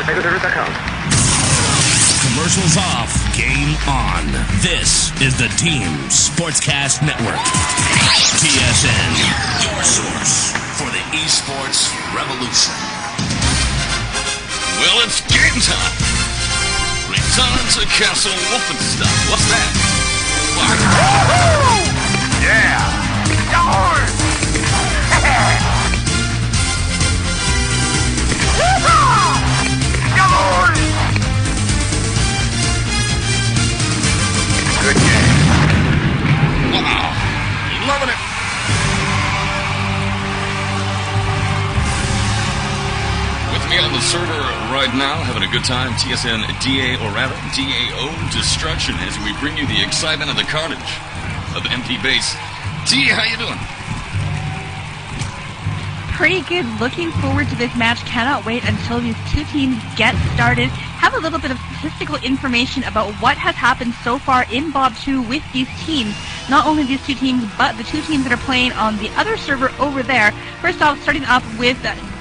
Commercials off, game on. This is the Team Sportscast Network. TSN, your source for the esports revolution. Well, it's game time. Return to Castle Wolfenstein. What's that? Yeah! Yours! Yours! Good game. Wow. Loving it. With me on the server right now, having a good time, TSN DeeAy, or rather, DAO Destruction, as we bring you the excitement and the carnage of MP Base. DeeAy, how you doing? Pretty good. Looking forward to this match. Cannot wait until these two teams get started. Have a little bit of statistical information about what has happened so far in BoB 2 with these teams. Not only these two teams, but the two teams that are playing on the other server over there. First off, starting up with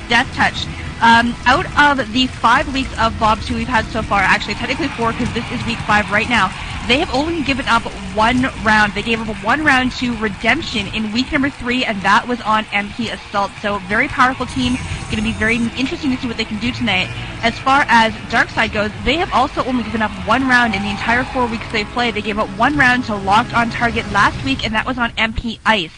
DeathTouch. Out of the 5 weeks of BoB 2 we've had so far, actually technically 4 because this is week 5 right now, they have only given up 1 round. They gave up 1 round to Redemption in week number 3, and that was on MP Assault. So very powerful team. Going to be very interesting to see what they can do tonight. As far as DarkSide goes, they have also only given up 1 round in the entire 4 weeks they've played. They gave up 1 round to Locked on Target last week, and that was on MP Ice.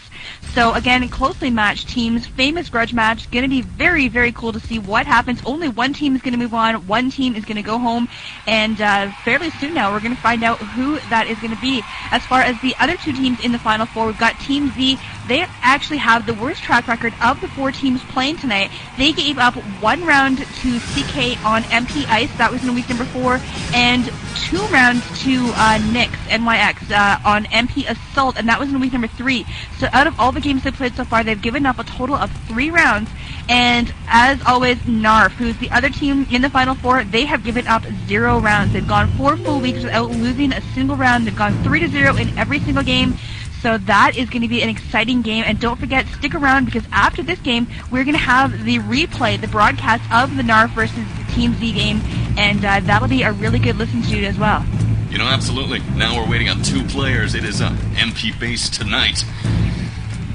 So again, closely matched teams, famous grudge match, going to be very, very cool to see what happens. Only one team is going to move on, one team is going to go home, and fairly soon now we're going to find out who that is going to be. As far as the other two teams in the Final Four, we've got Team Z. They actually have the worst track record of the 4 teams playing tonight. They gave up 1 round to CK on MP Ice, that was in week number 4, and 2 rounds to NYX on MP Assault, and that was in week number 3. So out of all the games they played so far, they've given up a total of 3 rounds. And as always, NARF, who's the other team in the Final Four, they have given up 0 rounds. They've gone 4 full weeks without losing a single round. They've gone 3-0 in every single game. So that is going to be an exciting game. And don't forget, stick around, because after this game, we're going to have the replay, the broadcast of the NARF versus Team Z game. And that'll be a really good listen to as well. You know, absolutely. Now we're waiting on 2 players. It is MP Base tonight.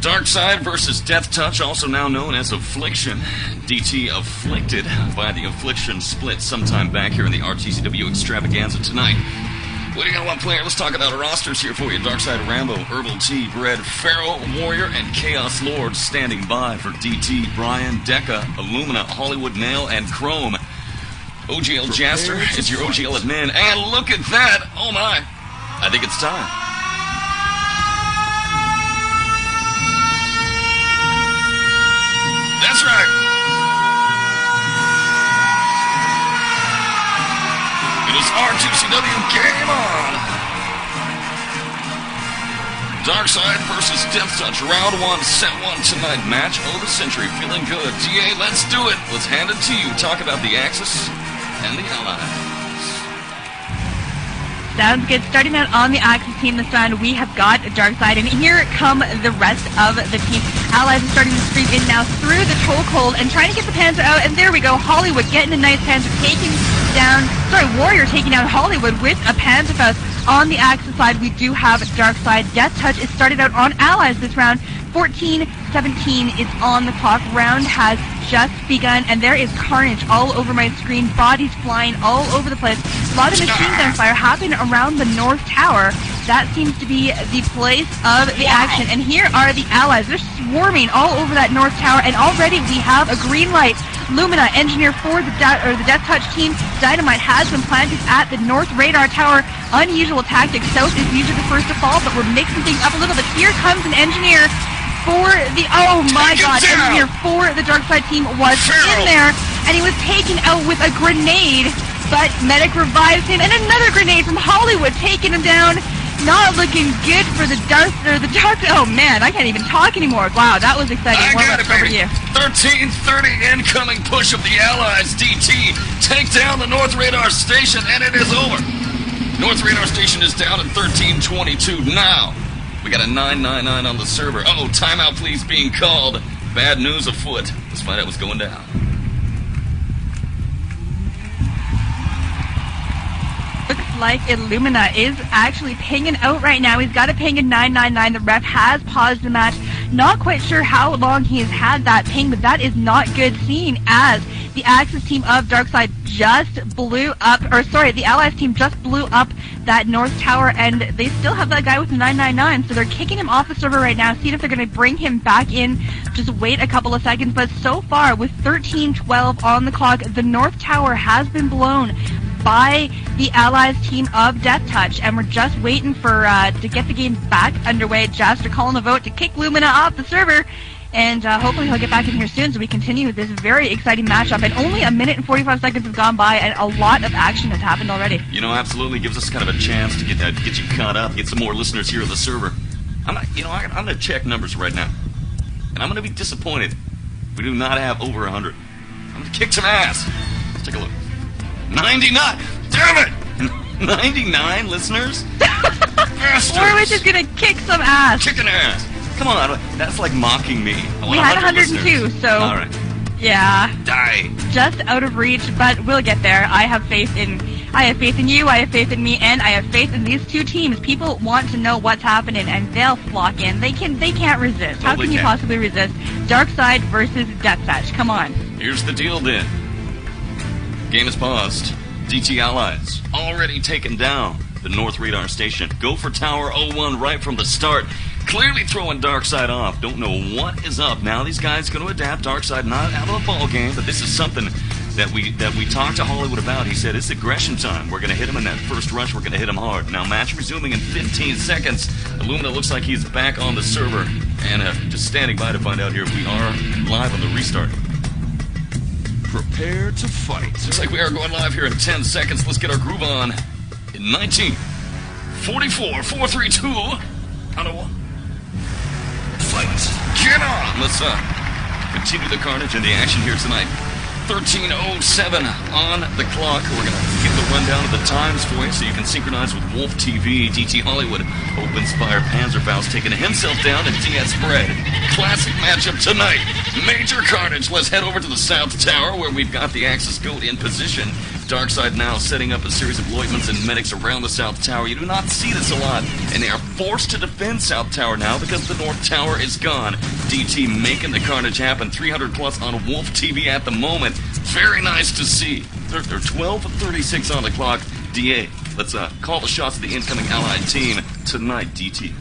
DarkSide versus DeathTouch, also now known as Affliction. DT afflicted by the Affliction split sometime back here in the RTCW extravaganza tonight. Waiting on 1 player, let's talk about our rosters here for you. DarkSide, Rambo, herbal-tea, Bread, Pharoah, Warrior, and chaoslord standing by for DT, Brian, Decka, Illumina, Hollywood Nail, and Chrome. OGL Jaster is your OGL admin, and look at that! Oh my! I think it's time. That's right! It is RTCW Game On! DarkSide versus DeathTouch, round 1, set 1 tonight, match of the century, feeling good. DeeAy, let's do it! Let's hand it to you. Talk about the Axis and the Allies. Sounds good. Starting out on the Axis team this round, we have got DarkSide, and here come the rest of the team. Allies are starting to stream in now through the chokehold and trying to get the Panzer out, and there we go. Hollywood getting a nice Panzer, Warrior taking down Hollywood with a Panzerfaust. On the Axis side, we do have DarkSide. DeathTouch is started out on Allies this round. 14-17 is on the clock. Round has just begun, and there is carnage all over my screen. Bodies flying all over the place. A lot of machine gun fire happening around the North Tower. That seems to be the place of the action. And here are the Allies. They're swarming all over that North Tower, and already we have a green light. Illumina, engineer for the DeathTouch team. Dynamite has been planted at the North Radar Tower. Unusual tactics. South is usually the first to fall, but we're mixing things up a little bit. Here comes an engineer for the, oh my god, engineer for the DarkSide team was in there, and he was taken out with a grenade, but Medic revives him, and another grenade from Hollywood taking him down. Not looking good for the Dark, oh man, I can't even talk anymore. Wow, that was exciting. I got it, baby. 13:30 incoming push of the Allies. DT take down the North Radar Station, and it is over. North Radar Station is down at 13:22 now. We got a 999 on the server. Uh-oh, timeout please being called. Bad news afoot. Let's find out what's going down. like Illumina is actually pinging out right now. He's got a ping in 999. The ref has paused the match. Not quite sure how long he has had that ping, but that is not good, seeing as the Axis team of DarkSide just blew up, the Allies team just blew up that North Tower, and they still have that guy with the 999, so they're kicking him off the server right now, seeing if they're going to bring him back in. Just wait a couple of seconds, but so far, with 13:12 on the clock, the North Tower has been blown by the Allies team of DeathTouch, and we're just waiting for to get the game back underway. Just are calling a vote to kick Lumina off the server, and hopefully he'll get back in here soon so we continue this very exciting matchup. And only 1 minute and 45 seconds have gone by, and a lot of action has happened already. You know, absolutely gives us kind of a chance to get you caught up, get some more listeners here on the server. I'm going to check numbers right now, and I'm going to be disappointed if we do not have over 100. I'm going to kick some ass. Let's take a look. 99! Damn it! 99 listeners? Warwitch is going to kick some ass. Kicking ass. Come on, that's like mocking me. We had 102, listeners. so... All right. Yeah. Die. Just out of reach, but we'll get there. I have faith in you, I have faith in me, and I have faith in these two teams. People want to know what's happening, and they'll flock in. They can't resist. How can you possibly resist? DarkSide versus DeathTouch. Come on. Here's the deal, then. Game is paused. DT Allies already taken down the North Radar Station. Go for Tower 01 right from the start. Clearly throwing DarkSide off. Don't know what is up. Now these guys going to adapt. DarkSide not out of the ball game, but this is something that we talked to Hollywood about. He said it's aggression time. We're going to hit him in that first rush. We're going to hit him hard. Now match resuming in 15 seconds. Illumina looks like he's back on the server. And just standing by to find out here if we are live on the restart. Prepare to fight. Looks like we are going live here in 10 seconds. Let's get our groove on. In 19, 44, 4, 3, 2, out of 1. Fight. Get on! Let's continue the carnage and the action here tonight. 13:07 on the clock. We're going to give the rundown of the times for you so you can synchronize with Wolf TV. DT Hollywood opens fire. Panzerfaust taking himself down and DS spread. Classic matchup tonight. Major carnage. Let's head over to the South Tower where we've got the Axis Goat in position. DarkSide now setting up a series of Leutnants and medics around the South Tower. You do not see this a lot, and they are forced to defend South Tower now because the North Tower is gone. DT making the carnage happen. 300 plus on Wolf TV at the moment. Very nice to see. They're 12:36 on the clock. DeeAy, let's call the shots of the incoming Allied team tonight, DT.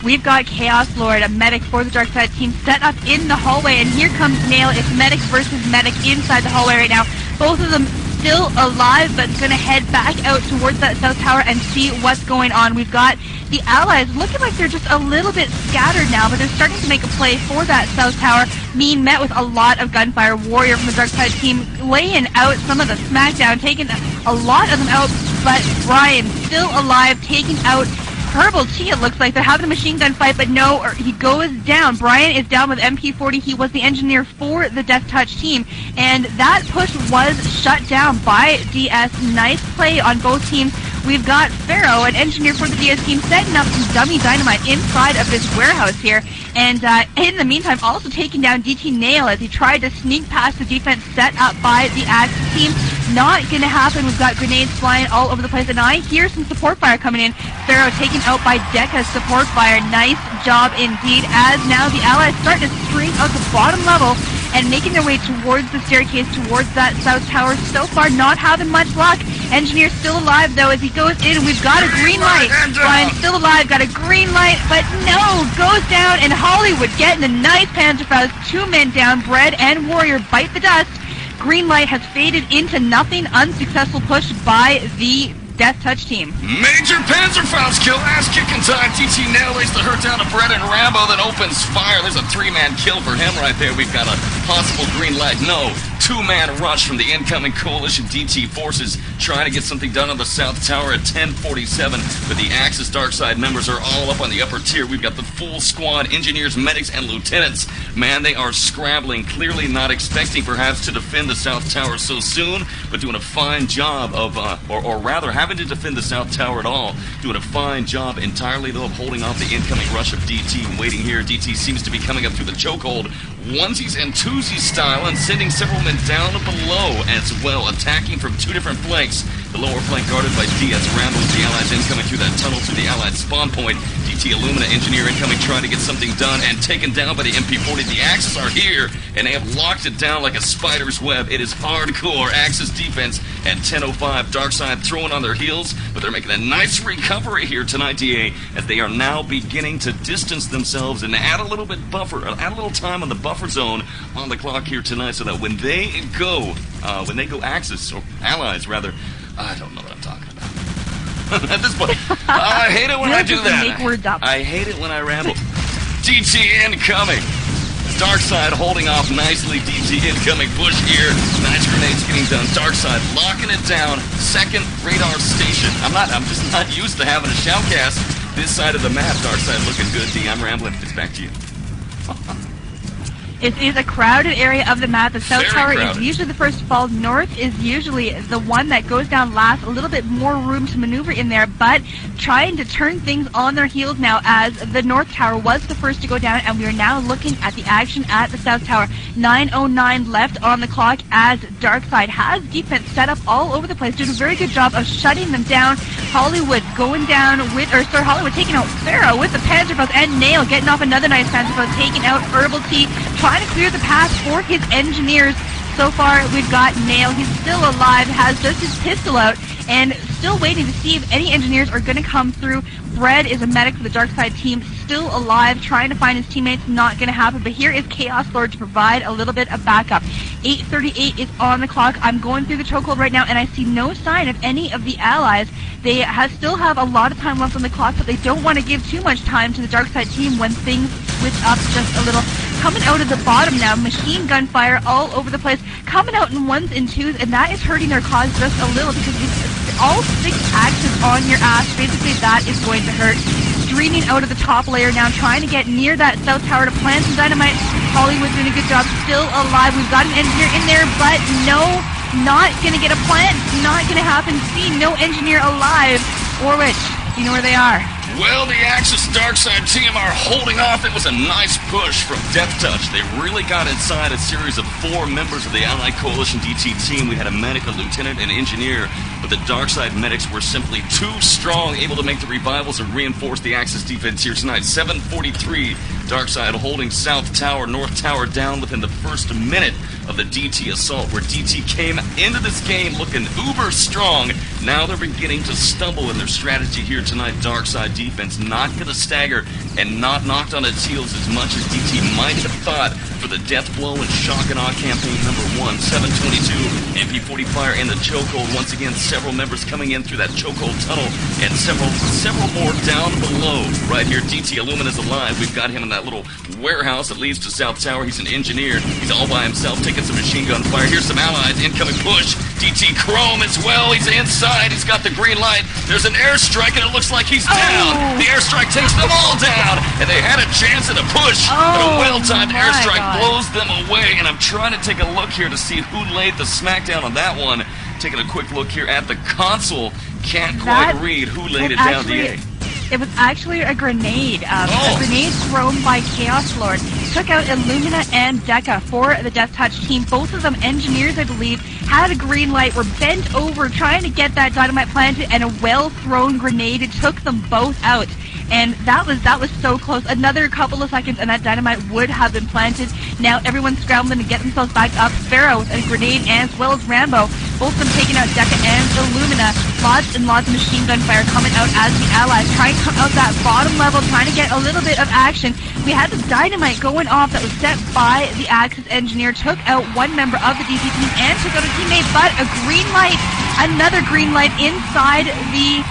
We've got chaoslord, a medic for the DarkSide team, set up in the hallway, and here comes Nail. It's medic versus medic inside the hallway right now. Both of them still alive, but going to head back out towards that South Tower and see what's going on. We've got the Allies looking like they're just a little bit scattered now, but they're starting to make a play for that South Tower. Mean met with a lot of gunfire. Warrior from the DarkSide team laying out some of the smackdown, taking a lot of them out, but Brian still alive, taking out herbal-tea. It looks like they're having a machine gun fight, but no, he goes down. Brian is down with MP40. He was the engineer for the DeathTouch team, and that push was shut down by DS. Nice play on both teams. We've got Pharoah, an engineer for the DS team, setting up some dummy dynamite inside of this warehouse here, and in the meantime also taking down DT Nail as he tried to sneak past the defense set up by the Axis team. Not going to happen. We've got grenades flying all over the place, and I hear some support fire coming in. Pharoah taken out by Decka's support fire. Nice job indeed, as now the Allies start to stream out the bottom level and making their way towards the staircase, towards that South Tower. So far, not having much luck. Engineer's still alive, though, as he goes in. We've got a green light. Brian's still alive, got a green light, but no, goes down, and Hollywood getting a nice Panzerfaust. 2 men down. Bread and Warrior bite the dust. Green light has faded into nothing. Unsuccessful push by the DeathTouch team. Major Panzerfaust kill, ass kicking time. DT Nail lays the hurt down to Bread and Rambo, then opens fire. There's a 3-man kill for him right there. We've got a possible green light. No. 2-man rush from the incoming coalition DT forces trying to get something done on the South Tower at 10:47, but the Axis DarkSide members are all up on the upper tier. We've got the full squad, engineers, medics, and lieutenants. Man, they are scrabbling, clearly not expecting perhaps to defend the South Tower so soon, but doing a fine job of, or rather having to defend the South Tower at all, doing a fine job entirely though of holding off the incoming rush of DT. Waiting here, DT seems to be coming up through the chokehold. onesies and twosies style and sending several men down below as well, attacking from two different flanks. The lower flank guarded by DS Rambo with the Allies incoming through that tunnel to the Allied spawn point. DT Illumina engineer incoming trying to get something done and taken down by the MP40. The Axis are here and they have locked it down like a spider's web. It is hardcore Axis defense at 10:05. DarkSide throwing on their heels, but they're making a nice recovery here tonight, DeeAy, as they are now beginning to distance themselves and add a little bit buffer, add a little time on the buffer zone on the clock here tonight, so that when they go Axis, or Allies rather, I don't know what I'm talking about. At this point, I hate it when I do that. Make words up. I hate it when I ramble. DT incoming. DarkSide holding off nicely. DT incoming. Push here. Nice grenades getting done. DarkSide locking it down. Second radar station. I'm just not used to having a shoutcast this side of the map. DarkSide looking good. D, I'm rambling. It's back to you. It is a crowded area of the map. The South Very Tower crowded. is usually the first to fall. North is usually the one that goes down last. A little bit more room to maneuver in there, but trying to turn things on their heels now, as the North Tower was the first to go down, and we are now looking at the action at the South Tower. 9:09 left on the clock as DarkSide has defense set up all over the place, doing a very good job of shutting them down. Hollywood going down with, Hollywood taking out Pharoah with the Panzerfaust, and Nail getting off another nice Panzerfaust, taking out herbal-tea, trying to clear the path for his engineers. So far, we've got Nail. He's still alive, has just his pistol out, and still waiting to see if any engineers are going to come through. Fred is a medic for the DarkSide team, still alive, trying to find his teammates. Not going to happen, but here is chaoslord to provide a little bit of backup. 8:38 is on the clock. I'm going through the chokehold right now, and I see no sign of any of the allies. They still have a lot of time left on the clock, but they don't want to give too much time to the DarkSide team when things switch up just a little. Coming out of the bottom now, machine gun fire all over the place, coming out in ones and twos, and that is hurting their cause just a little, because it's all 6 axes on your ass. Basically, that is going to hurt. Streaming out of the top layer now, trying to get near that South Tower to plant some dynamite. Hollywood's doing a good job, still alive. We've got an engineer in there, but no, not going to get a plant. Not going to happen. See, no engineer alive. Warwitch, do you know where they are? Well, the Axis DarkSide team are holding off. It was a nice push from DeathTouch. They really got inside a series of 4 members of the Allied Coalition DT team. We had a medic, a lieutenant, and an engineer, but the DarkSide medics were simply too strong, able to make the revivals and reinforce the Axis defense here tonight. 7:43, DarkSide holding South Tower, North Tower down within the first minute of the DT assault, where DT came into this game looking uber strong. Now they're beginning to stumble in their strategy here tonight. DarkSide defense not going to stagger and not knocked on its heels as much as DT might have thought for the death blow and shock and awe campaign number 1. 7:22, MP40 fire in the chokehold. Once again, several members coming in through that chokehold tunnel, and several more down below. Right here, DT Illumina's alive. We've got him in that little warehouse that leads to South Tower. He's an engineer. He's all by himself, taking some machine gun fire. Here's some allies, incoming push. DT Chrome as well. He's inside. He's got the green light. There's an airstrike, and it looks like he's down. The airstrike takes them all down, and they had a chance at a push, but a well-timed airstrike blows them away. And I'm trying to take a look here to see who laid the smackdown on that one. Taking a quick look here at the console. Can't quite read who laid it down, DeeAy. It was actually a grenade. A grenade thrown by chaoslord. Took out Illumina and Decka for the DeathTouch team. Both of them engineers, I believe, had a green light, were bent over trying to get that dynamite planted, and a well-thrown grenade took them both out. And that was so close. Another couple of seconds and that dynamite would have been planted. Now everyone's scrambling to get themselves back up. Pharoah with a grenade, as well as Rambo. Both of them taking out Decka and Illumina. Lots and lots of machine gun fire coming out as the allies trying to come out that bottom level, trying to get a little bit of action. We had the dynamite going off that was set by the Axis engineer. Took out one member of the DT team and took out a teammate, but a green light, another green light inside the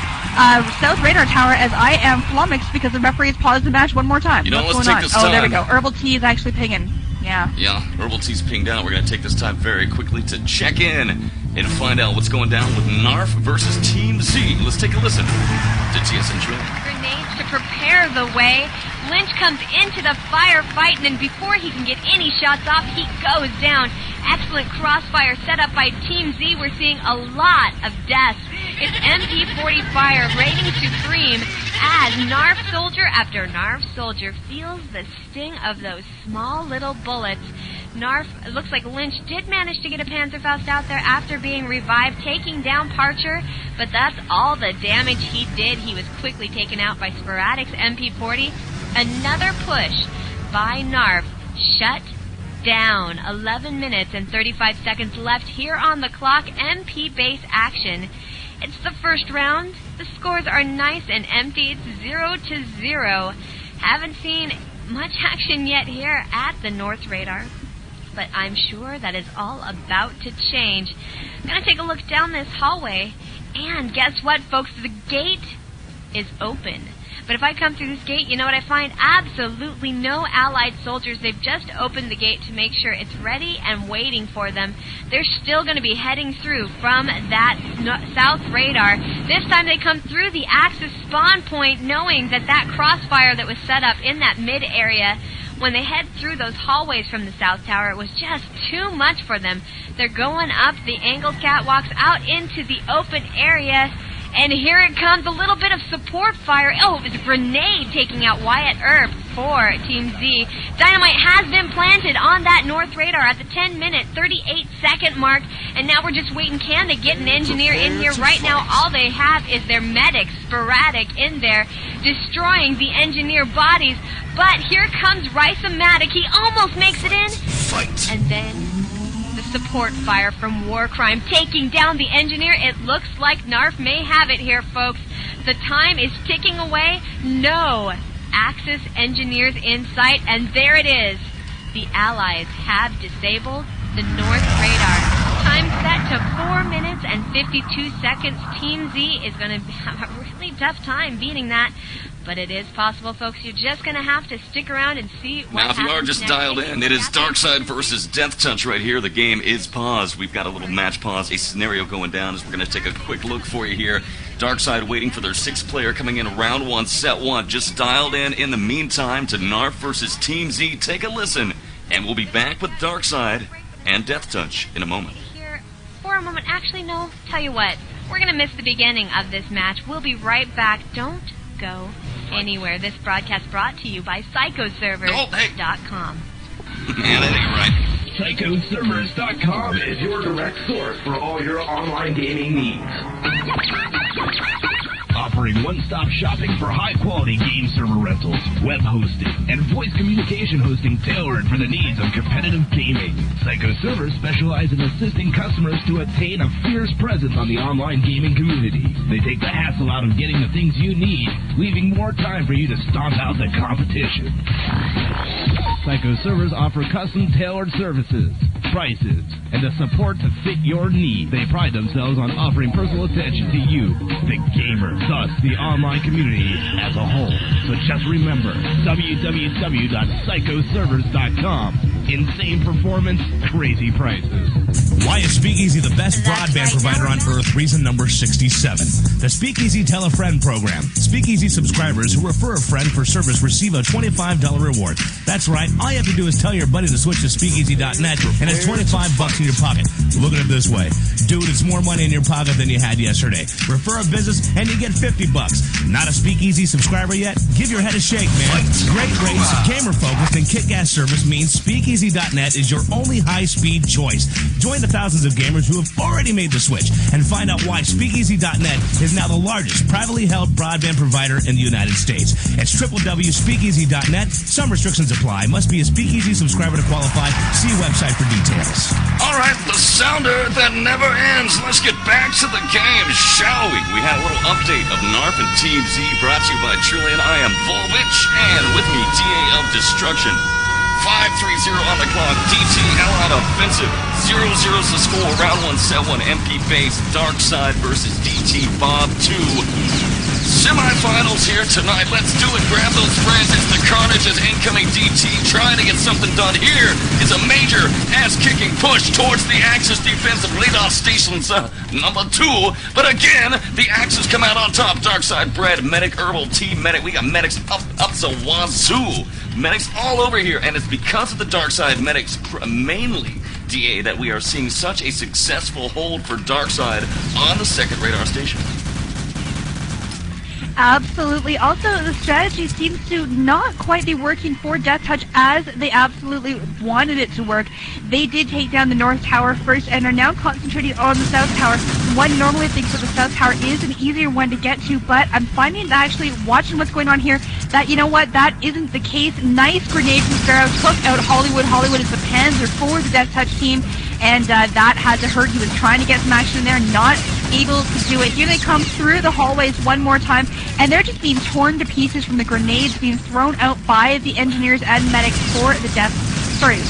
South Radar Tower, as I am flummoxed because the referee has paused the match one more time. You know, What's let's going take on? this Oh, there we time. go. Herbal-tea is actually pinging. Yeah. Yeah, herbal-tea's pinged out. We're going to take this time very quickly to check in and find out what's going down with Narf versus Team Z. Let's take a listen to TSN Trail. Grenades to prepare the way. Lynch comes into the firefight, and then before he can get any shots off, he goes down. Excellent crossfire set up by Team Z. We're seeing a lot of deaths. It's MP40 fire reigning supreme as Narf Soldier after Narf Soldier feels the sting of those small little bullets. Narf, it looks like Lynch did manage to get a Panzerfaust out there after being revived, taking down Parcher, but that's all the damage he did. He was quickly taken out by Sporadic's MP40. Another push by Narf. Shut down. 11 minutes and 35 seconds left here on the clock. MP base action. It's the first round. The scores are nice and empty. It's 0-0. Haven't seen much action yet here at the North Radar, but I'm sure that is all about to change. I'm going to take a look down this hallway, and guess what, folks? The gate is open. But if I come through this gate, you know what I find? Absolutely no Allied soldiers. They've just opened the gate to make sure it's ready and waiting for them. They're still going to be heading through from that south radar. This time they come through the Axis spawn point, knowing that that crossfire that was set up in that mid area, when they head through those hallways from the south tower, it was just too much for them. They're going up the angled catwalks out into the open area. And here it comes, a little bit of support fire. Oh, it was a grenade taking out Wyatt Earp for Team Z. Dynamite has been planted on that North Radar at the 10-minute, 38-second mark. And now we're just waiting. Can they get an engineer in here? Right now, all they have is their medic, Sporadic, in there, destroying the engineer bodies. But here comes Rhysomadic. He almost makes it in. Fight. And then support fire from Warcrime taking down the engineer. It looks like Narf may have it here, folks. The time is ticking away. No Axis engineers in sight, and there it is. The Allies have disabled the North Radar. Time set to 4 minutes and 52 seconds. Team Z is going to have a really tough time beating that. But it is possible, folks. You're just going to have to stick around and see what happens. Now, if you are just dialed in, it is DarkSide versus DeathTouch right here. The game is paused. We've got a little match pause, a scenario going down as we're going to take a quick look for you here. DarkSide waiting for their 6th player coming in round 1, set 1. Just dialed in the meantime to Narf versus Team Z. Take a listen, and we'll be back with DarkSide and DeathTouch in a moment. Here for a moment. Actually, no. Tell you what. We're going to miss the beginning of this match. We'll be right back. Don't go anywhere. This broadcast brought to you by psychoservers.com. Man, that ain't right. psychoservers.com is your direct source for all your online gaming needs. Offering one-stop shopping for high-quality game server rentals, web hosting, and voice communication hosting tailored for the needs of competitive gaming. Psycho Servers specialize in assisting customers to attain a fierce presence on the online gaming community. They take the hassle out of getting the things you need, leaving more time for you to stomp out the competition. Psycho Servers offer custom-tailored services, prices, and the support to fit your needs. They pride themselves on offering personal attention to you, the gamer, thus the online community as a whole. So just remember, www.psychoservers.com. Insane performance, crazy prices. Why is Speakeasy the best broadband provider on Earth? Reason number 67. The Speakeasy Tell a Friend program. Speakeasy subscribers who refer a friend for service receive a $25 reward. That's right. All you have to do is tell your buddy to switch to speakeasy.net, and it's $25 in your pocket. Look at it this way. Dude, it's more money in your pocket than you had yesterday. Refer a business, and you get $50. Not a Speakeasy subscriber yet? Give your head a shake, man. Great rates, gamer-focused, and kick-ass service means Speakeasy.net is your only high-speed choice. Join the thousands of gamers who have already made the switch and find out why Speakeasy.net is now the largest privately held broadband provider in the United States. It's www.speakeasy.net. Some restrictions apply. Must be a Speakeasy subscriber to qualify. See website for details. All right, the sounder that never ends. Let's get back to the game, shall we? We had a little update of Narf and Team Z brought to you by Trillian. I am Wolwitch, and with me, DeeAy of Destruction. 5-3-0 on the clock. DT Allied offensive. 0-0's the score. Round 1, set 1. MP base. DarkSide versus DT BoB 2. Semifinals here tonight. Let's do it. Grab those friends. It's the Carnage as incoming DT trying to get something done. Here is a major ass-kicking push towards the Axis defensive radar stations number 2. But again, the Axis come out on top. DarkSide, Bread, Medic, herbal-tea, Medic. We got medics up the wazoo. Medics all over here. And it's because of the DarkSide medics, mainly DeeAy, that we are seeing such a successful hold for DarkSide on the second radar station. Absolutely. Also, the strategy seems to not quite be working for DeathTouch as they absolutely wanted it to work. They did take down the North Tower first and are now concentrating on the South Tower. One normally thinks that the South Tower is an easier one to get to, but I'm finding that actually, watching what's going on here, that, you know what, that isn't the case. Nice grenade from Pharoah, took out Hollywood. Hollywood is the Panzer for the DeathTouch team, and that had to hurt. He was trying to get some action there, not able to do it. Here they come through the hallways one more time, and they're just being torn to pieces from the grenades being thrown out by the engineers and medics for the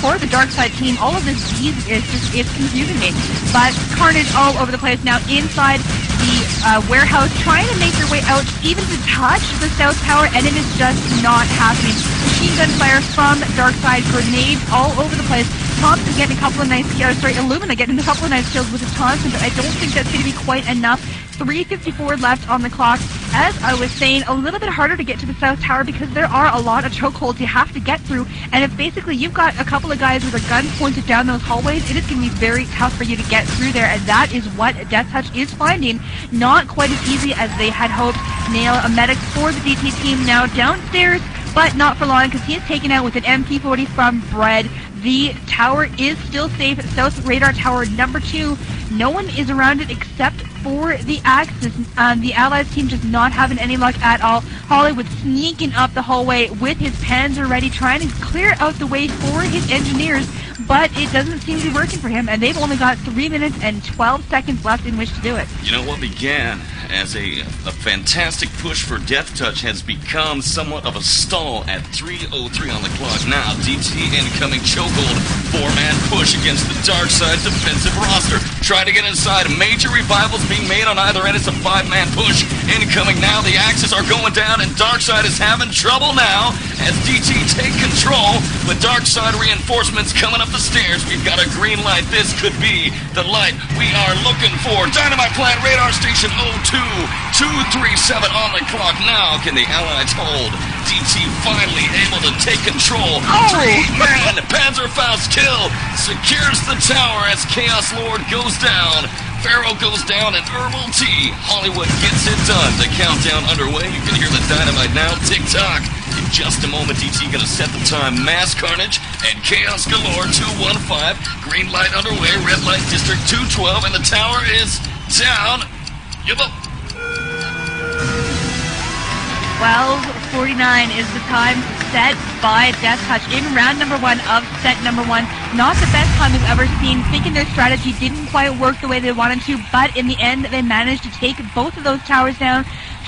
for the DarkSide team. All of this is confusing me. But carnage all over the place now inside the warehouse, trying to make their way out, even to touch the South Tower, and it is just not happening. Machine gun fire from DarkSide, grenades all over the place. Thompson getting a couple of nice kills, Illumina getting a couple of nice kills with his Thompson, but I don't think that's going to be quite enough. 3:54 left on the clock. As I was saying, a little bit harder to get to the South Tower because there are a lot of chokeholds you have to get through, and if basically you've got a couple of guys with their guns pointed down those hallways, it is going to be very tough for you to get through there, and that is what DeathTouch is finding. Not quite as easy as they had hoped. Nail a medic for the DT team now downstairs, but not for long because he is taken out with an MP40 from Bread. The tower is still safe. South Radar Tower number 2. No one is around it except for the Axis. The Allies team just not having any luck at all. Hollywood sneaking up the hallway with his Panzer ready, trying to clear out the way for his engineers, but it doesn't seem to be working for him, and they've only got 3 minutes and 12 seconds left in which to do it. You know, what began as a fantastic push for DeathTouch has become somewhat of a stall at 3:03 on the clock. Now, DT incoming chokehold, 4-man push against the DarkSide defensive roster. Trying to get inside. Major revivals being made on either end. It's a 5-man push. Incoming now. The Axis are going down, and DarkSide is having trouble now as DT take control. With DarkSide reinforcements coming up the stairs, we've got a green light. This could be the light we are looking for. Dynamite plant radar station 02-237 on the clock now. Can the Allies hold? DT finally able to take control. 3-man Panzerfaust kill secures the tower as chaoslord goes down. Pharoah goes down, and herbal-tea. Hollywood gets it done. The countdown underway. You can hear the dynamite now. Tick-tock. In just a moment, DT gonna set the time. Mass carnage and chaos galore. 215. Green light underway. Red light district 212, and the tower is down. 12:49 is the time set by DeathTouch in round number 1 of set number 1. Not the best time we've ever seen. Thinking their strategy didn't quite work the way they wanted to, but in the end they managed to take both of those towers down.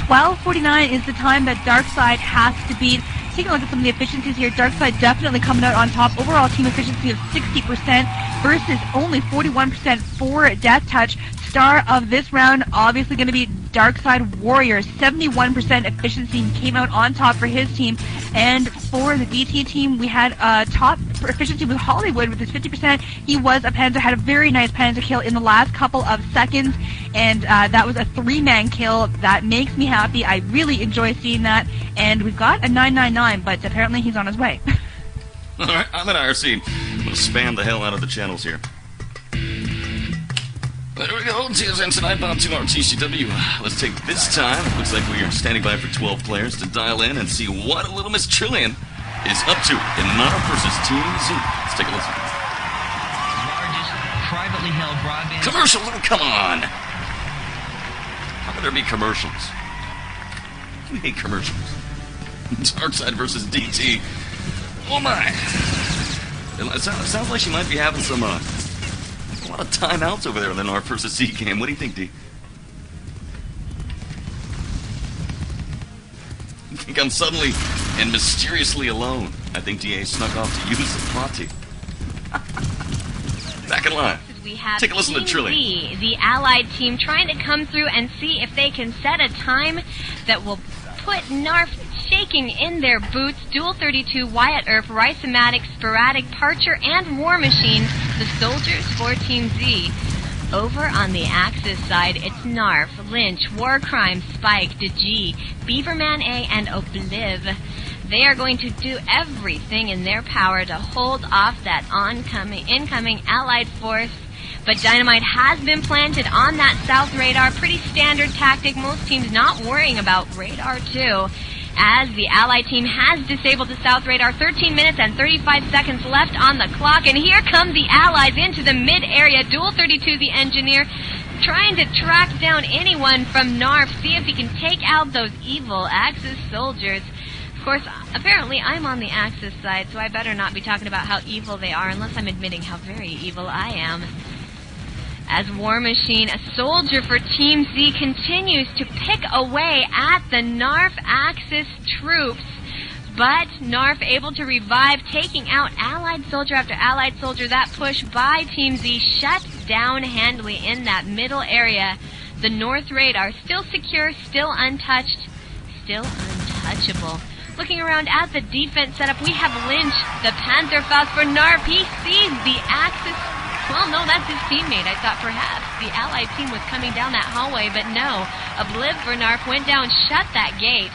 12:49 is the time that DarkSide has to beat. Taking a look at some of the efficiencies here, DarkSide definitely coming out on top. Overall team efficiency of 60% versus only 41% for DeathTouch. Star of this round obviously going to be DarkSide Warriors. 71% efficiency came out on top for his team. And for the DT team, we had top efficiency with Hollywood with his 50%. He was a Panzer, had a very nice Panzer kill in the last couple of seconds. And that was a 3-man kill. That makes me happy. I really enjoy seeing that. And we've got a 999, but apparently he's on his way. Alright, I'm at IRC. I'm going to spam the hell out of the channels here. There we go, TSN tonight, Bob 2 RTCW. Let's take this time. Looks like we are standing by for 12 players to dial in and see what Little Miss Trillion is up to in Nara versus Team Z. Let's take a listen. Largest privately held broadband... Commercials? Oh, come on! How could there be commercials? I hate commercials. DarkSide versus DT. Oh my! It sounds like she might be having some, a lot of timeouts over there in the North versus Z game. What do you think, D? I think I'm suddenly and mysteriously alone. I think DeeAy snuck off to use the plot. Back in line. we have Take a listen to Team Trilly. Z, the Allied team, trying to come through and see if they can set a time that will put Narf shaking in their boots. Dual 32, Wyatt Earp, Rhizomatic, Sporadic, Parcher, and War Machine, the soldiers for Team Z. Over on the Axis side, it's Narf, Lynch, Warcrime, Spike, DeeAy, Beaverman A, and Obliv. They are going to do everything in their power to hold off that incoming Allied force. But dynamite has been planted on that south radar. Pretty standard tactic. Most teams not worrying about radar 2. As the Allied team has disabled the south radar. 13 minutes and 35 seconds left on the clock. And here come the Allies into the mid-area. Dual 32, the engineer, trying to track down anyone from Narf. See if he can take out those evil Axis soldiers. Of course, apparently I'm on the Axis side, so I better not be talking about how evil they are unless I'm admitting how very evil I am. As War Machine, a soldier for Team Z, continues to pick away at the Narf Axis troops. But Narf able to revive, taking out Allied soldier after Allied soldier. That push by Team Z shut down handily in that middle area. The north radar still secure, still untouched, still untouchable. Looking around at the defense setup, we have Lynch, the Panzerfaust for Narf. He sees the Axis. Well, no, that's his teammate. I thought perhaps the Allied team was coming down that hallway, but no. Obliv for Narf went down, shut that gate.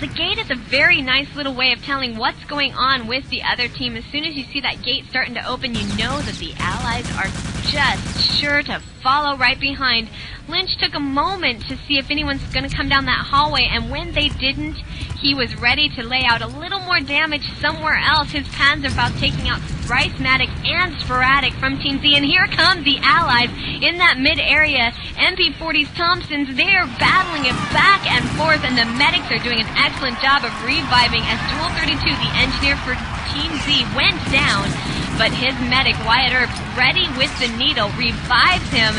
The gate is a very nice little way of telling what's going on with the other team. As soon as you see that gate starting to open, you know that the Allies are just sure to follow right behind. Lynch took a moment to see if anyone's going to come down that hallway, and when they didn't, he was ready to lay out a little more damage somewhere else. His Panzerfaust taking out Rhizomatic and Sporadic from Team Z, and here come the Allies in that mid-area. MP40s, Thompsons, they're battling it back and forth, and the medics are doing an excellent job of reviving as Dual 32, the engineer for Team Z, went down, but his medic, Wyatt Earp, ready with the needle, revives him.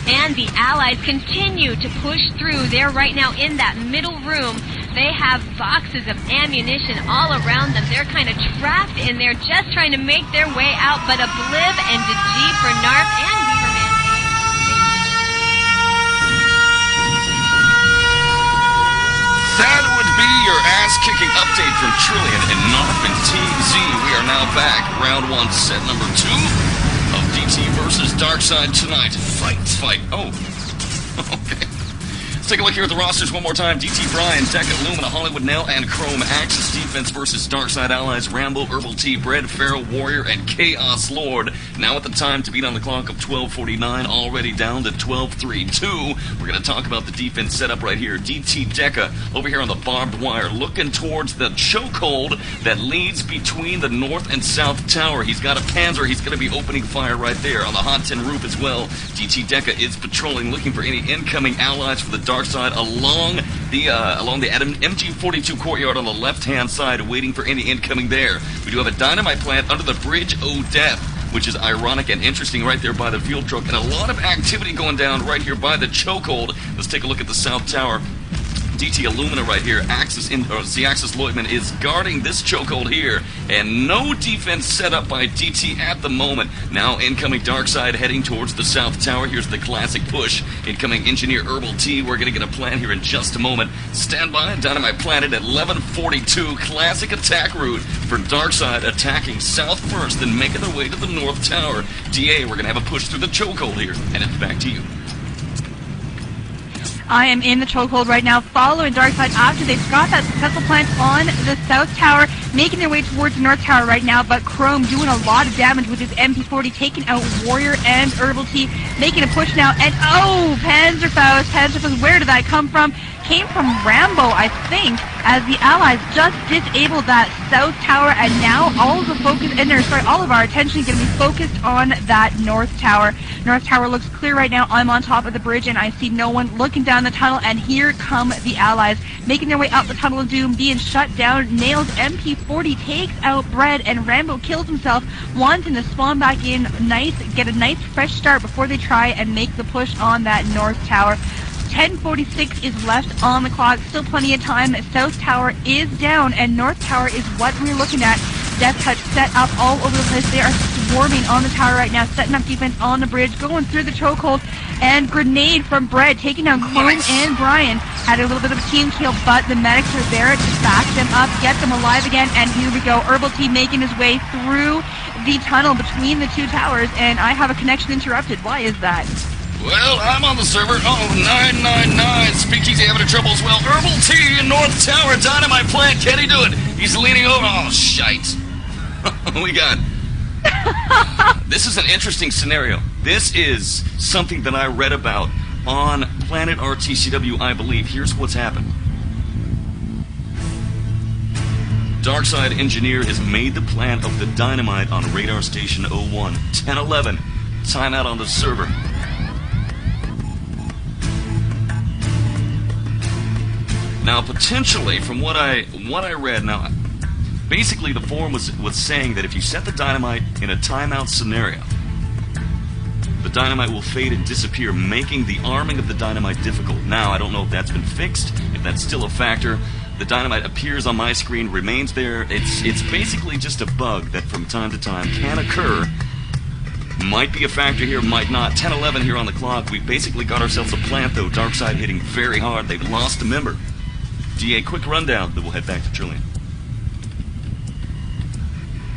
And the Allies continue to push through. They're right now in that middle room. They have boxes of ammunition all around them. They're kind of trapped in there, just trying to make their way out. But Obliv and DeeAy for Narf and Beaverman. That would be your ass-kicking update from Trillian and Narf and Team Z. We are now back. Round 1, set number 2. Of DT versus DarkSide tonight. Fight. Oh. Okay. Let's take a look here at the rosters one more time. DT Brian, Decka, Illumina, Hollywood Nail, and Chrome. Axis defense versus DarkSide allies Rambo, herbal-tea, Bread, Pharoah, Warrior, and chaoslord. Now at the time to beat on the clock of 12:49, already down to 12:32. We're going to talk about the defense setup right here. DT Decka over here on the barbed wire, looking towards the chokehold that leads between the north and south tower. He's got a Panzer. He's going to be opening fire right there on the hot tin roof as well. DT Decka is patrolling, looking for any incoming allies for the DarkSide along the MG42 courtyard on the left-hand side, waiting for any incoming there. We do have a dynamite plant under the Bridge O' Death, which is ironic and interesting right there by the fuel truck, and a lot of activity going down right here by the chokehold. Let's take a look at the south tower. DT Illumina right here, the Axis Leutman is guarding this chokehold here, and no defense set up by DT at the moment. Now incoming DarkSide heading towards the south tower. Here's the classic push. Incoming engineer herbal-tea. We're going to get a plan here in just a moment. Stand by, dynamite planted at 11:42. Classic attack route for DarkSide, attacking south first, then making their way to the north tower. DeeAy, we're going to have a push through the chokehold here, and it's back to you. I am in the chokehold right now, following DarkSide after they've got that successful plant on the south tower, making their way towards the north tower right now, but Chrome doing a lot of damage with his MP40, taking out Warrior and herbal-tea, making a push now, and oh, Panzerfaust, where did that come from? Came from Rambo, I think, as the Allies just disabled that south tower, and now all of the focus, all of our attention is going to be focused on that north tower. North tower looks clear right now. I'm on top of the bridge, and I see no one looking down the tunnel, and here come the Allies, making their way up the tunnel of doom, being shut down. Nails MP40, takes out Bread, and Rambo kills himself, wanting to spawn back in, get a nice fresh start before they try and make the push on that north tower. 10:46 is left on the clock, still plenty of time. South tower is down, and north tower is what we're looking at. DeathTouch set up all over the place. They are swarming on the tower right now, setting up defense on the bridge, going through the chokehold, and grenade from Bread, taking down Chrome and Brian. Had a little bit of a team kill, but the medics are there to back them up, get them alive again, and here we go. Herbal-tea making his way through the tunnel between the two towers, and I have a connection interrupted. Why is that? Well, I'm on the server. Oh, 999. Speakeasy having trouble as well. Herbal-tea in North Tower. Dynamite plant. Can he do it? He's leaning over. Oh, shite. We got... This is an interesting scenario. This is something that I read about on Planet RTCW, I believe. Here's what's happened. DarkSide engineer has made the plant of the dynamite on radar station 01. 1011. Timeout on the server. Now, potentially, from what I read, now, basically the forum was saying that if you set the dynamite in a timeout scenario, the dynamite will fade and disappear, making the arming of the dynamite difficult. Now, I don't know if that's been fixed, if that's still a factor. The dynamite appears on my screen, remains there. It's basically just a bug that from time to time can occur. Might be a factor here, might not. 10:11 here on the clock. We basically got ourselves a plant, though. DarkSide hitting very hard. They've lost a member. DeeAy, quick rundown, then we'll head back to Trillian.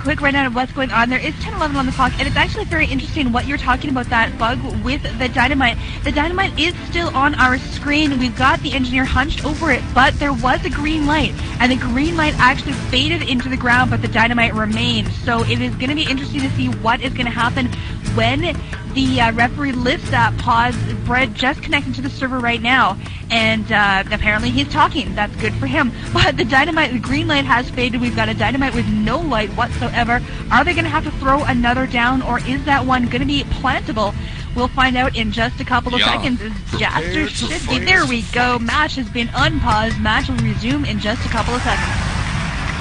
Quick rundown of what's going on. There is 10:11 on the clock, and it's actually very interesting what you're talking about, that bug with the dynamite. The dynamite is still on our screen. We've got the engineer hunched over it, but there was a green light, and the green light actually faded into the ground, but the dynamite remained. So it is going to be interesting to see what is going to happen when the referee lifts that pause. Bread just connected to the server right now, and apparently he's talking. That's good for him. But the dynamite, the green light has faded. We've got a dynamite with no light whatsoever. Are they going to have to throw another down, or is that one going to be plantable? We'll find out in just a couple of seconds. Jaster should be. There we go. Match has been unpaused. Match will resume in just a couple of seconds.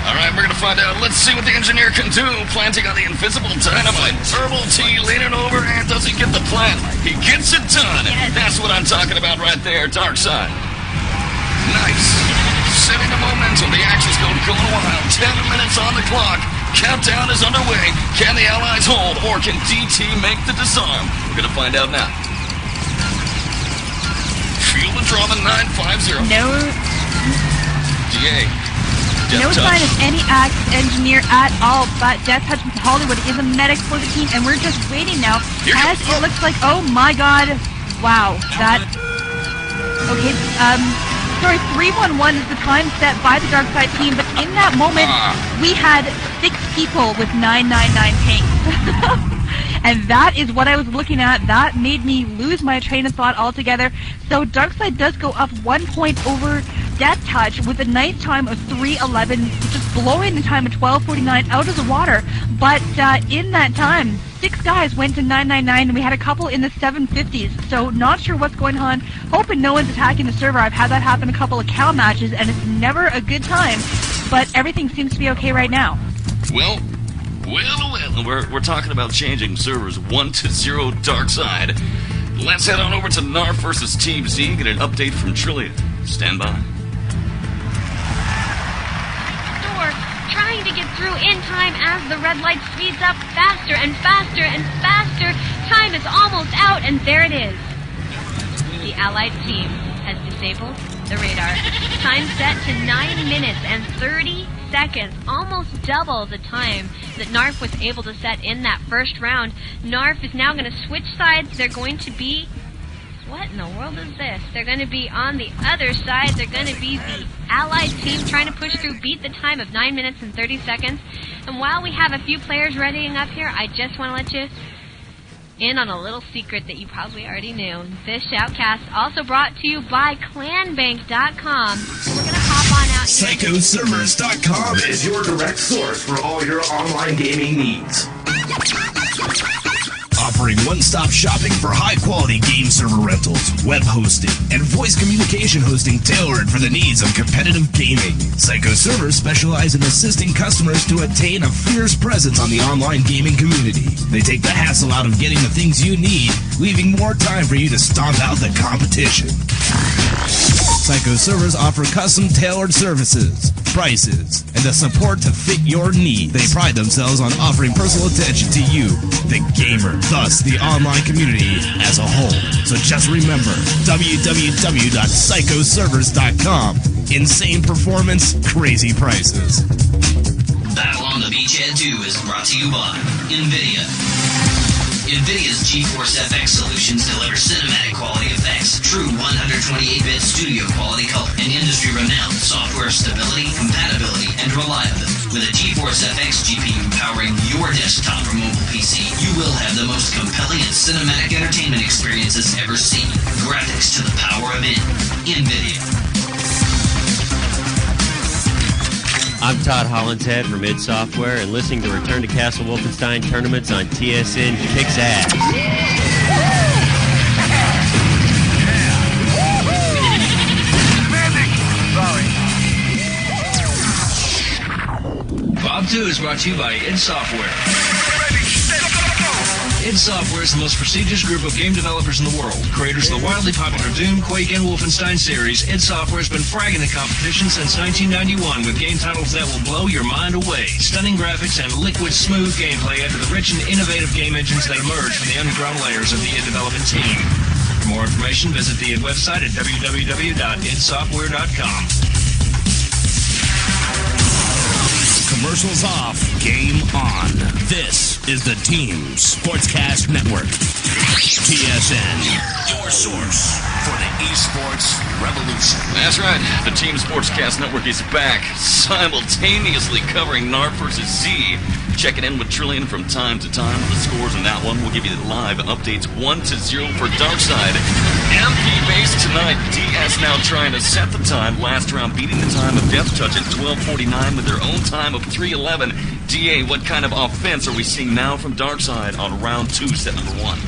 Alright, we're gonna find out. Let's see what the engineer can do. Planting on the invisible dynamite. Herbal-tea leaning over, and does he get the plant? He gets it done. Yes. That's what I'm talking about right there. DarkSide. Nice. Setting the momentum. The action's going wild. 10 minutes on the clock. Countdown is underway. Can the Allies hold, or can DT make the disarm? We're gonna find out now. Feel the drama. 950. No. DeeAy. No sign of any axe engineer at all, but DeathTouch with Hollywood is a medic for the team, and we're just waiting now, as it looks like, oh my god, wow, that, okay, sorry, 311 is the time set by the DarkSide team, but in that moment, we had 6 people with 999 tanks. And that is what I was looking at. That made me lose my train of thought altogether. So DarkSide does go up 1 point over DeathTouch with a nice time of 3:11, just blowing the time of 12:49 out of the water. But in that time, 6 guys went to 999, and we had a couple in the 750s. So not sure what's going on. Hoping no one's attacking the server. I've had that happen a couple of cow matches, and it's never a good time. But everything seems to be okay right now. Well, we're talking about changing servers 1-0 DarkSide. Let's head on over to Narf versus Team Z, get an update from Trillian. Stand by. Door, trying to get through in time as the red light speeds up faster and faster and faster. Time is almost out, and there it is. The Allied team has disabled the radar. Time set to 9 minutes and 30 seconds, almost double the time that Narf was able to set in that first round. Narf is now going to switch sides. They're going to be... What in the world is this? They're going to be on the other side. They're going to be the Allied team trying to push through, beat the time of 9 minutes and 30 seconds. And while we have a few players readying up here, I just want to let you in on a little secret that you probably already knew. This Shoutcast also brought to you by clanbank.com. So we're going to hop on out here. Psychoservers.com is your direct source for all your online gaming needs. Offering one-stop shopping for high-quality game server rentals, web hosting, and voice communication hosting tailored for the needs of competitive gaming. Psycho Servers specialize in assisting customers to attain a fierce presence on the online gaming community. They take the hassle out of getting the things you need, leaving more time for you to stomp out the competition. Psycho servers offer custom-tailored services, prices, and the support to fit your needs. They pride themselves on offering personal attention to you, the gamer, thus the online community as a whole. So just remember, www.psychoservers.com. Insane performance, crazy prices. Battle on the Beachhead 2 is brought to you by NVIDIA. NVIDIA's GeForce FX solutions deliver cinematic quality effects, true 128-bit studio quality color, and industry-renowned software stability, compatibility, and reliability. With a GeForce FX GPU powering your desktop or mobile PC, you will have the most compelling and cinematic entertainment experiences ever seen. Graphics to the power of NVIDIA. I'm Todd Hollinshead from id Software, and listening to Return to Castle Wolfenstein tournaments on TSN kicks ass. BoB 2 is brought to you by id Software. id Software is the most prestigious group of game developers in the world. Creators of the wildly popular Doom, Quake, and Wolfenstein series, id Software has been fragging the competition since 1991 with game titles that will blow your mind away. Stunning graphics and liquid smooth gameplay add to the rich and innovative game engines that emerge from the underground layers of the id development team. For more information, visit the id website at www.idsoftware.com. Commercials off, game on. This is the Team Sportscast Network. TSN, your source for the esports revolution. That's right. The Team Sportscast Network is back, simultaneously covering NARP vs. Z. Checking in with Trillian from time to time. The scores in that one will give you the live updates 1-0 for DarkSide. MP base tonight. DS now trying to set the time. Last round beating the time of DeathTouch at 12:49 with their own time of 3:11. DeeAy, what kind of offense are we seeing now from DarkSide on round 2, set number 1?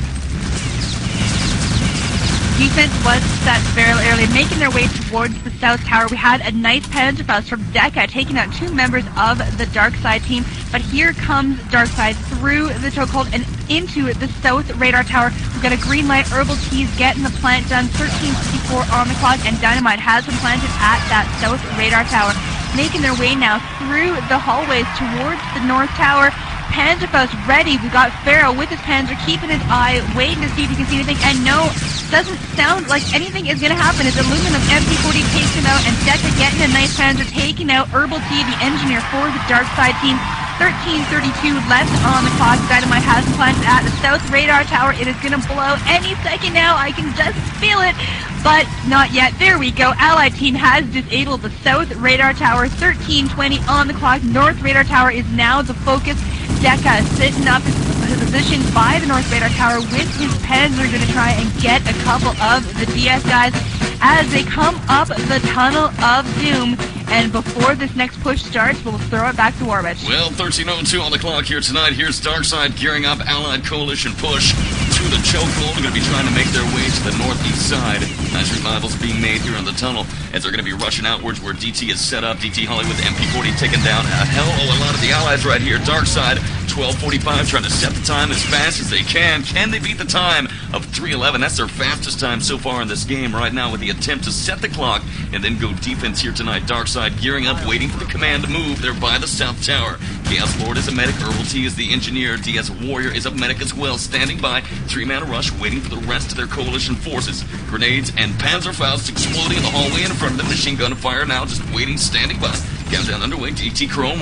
Defense was set very early, making their way towards the south tower. We had a nice penalty from Decka taking out 2 members of the DarkSide team, but here comes DarkSide through the chokehold and into the south radar tower. We've got a green light, herbal-tea's getting the plant done, 13:54 on the clock, and dynamite has been planted at that south radar tower. Making their way now through the hallways towards the north tower. Panzerfaust ready. We've got Pharoah with his Panzer, keeping his eye, waiting to see if he can see anything. And no, doesn't sound like anything is going to happen. As Illumina MP40 takes him out, and Decka getting a nice Panzer, taking out herbal-tea, the engineer for the DarkSide team. 13:32 left on the clock. Dynamite has planted at the south radar tower. It is going to blow any second now. I can just feel it, but not yet. There we go. Allied team has disabled the south radar tower. 13:20 on the clock. North radar tower is now the focus. Decka sitting up his position by the north radar tower with his Panzer, going to try and get a couple of the DS guys as they come up the tunnel of doom. And before this next push starts, we'll throw it back to Warwitch. Well, 13:02 on the clock here tonight. Here's DarkSide gearing up Allied Coalition push to the chokehold. They're going to be trying to make their way to the northeast side. Nice revivals being made here in the tunnel as they're going to be rushing outwards where DT is set up. DT Hollywood, MP40 taking down a lot of the allies right here. DarkSide, 12:45, trying to set the time as fast as they can. Can they beat the time of 3:11? That's their fastest time so far in this game right now with the attempt to set the clock and then go defense here tonight. DarkSide gearing up, waiting for the command to move. They're by the south tower. chaoslord is a medic. herbal-tea is the engineer. DS Warrior is a medic as well, standing by. 3-man rush, waiting for the rest of their coalition forces. Grenades and Panzerfaust exploding in the hallway in front of them. Machine gun fire now, just waiting, standing by. Countdown underway. DT Chrome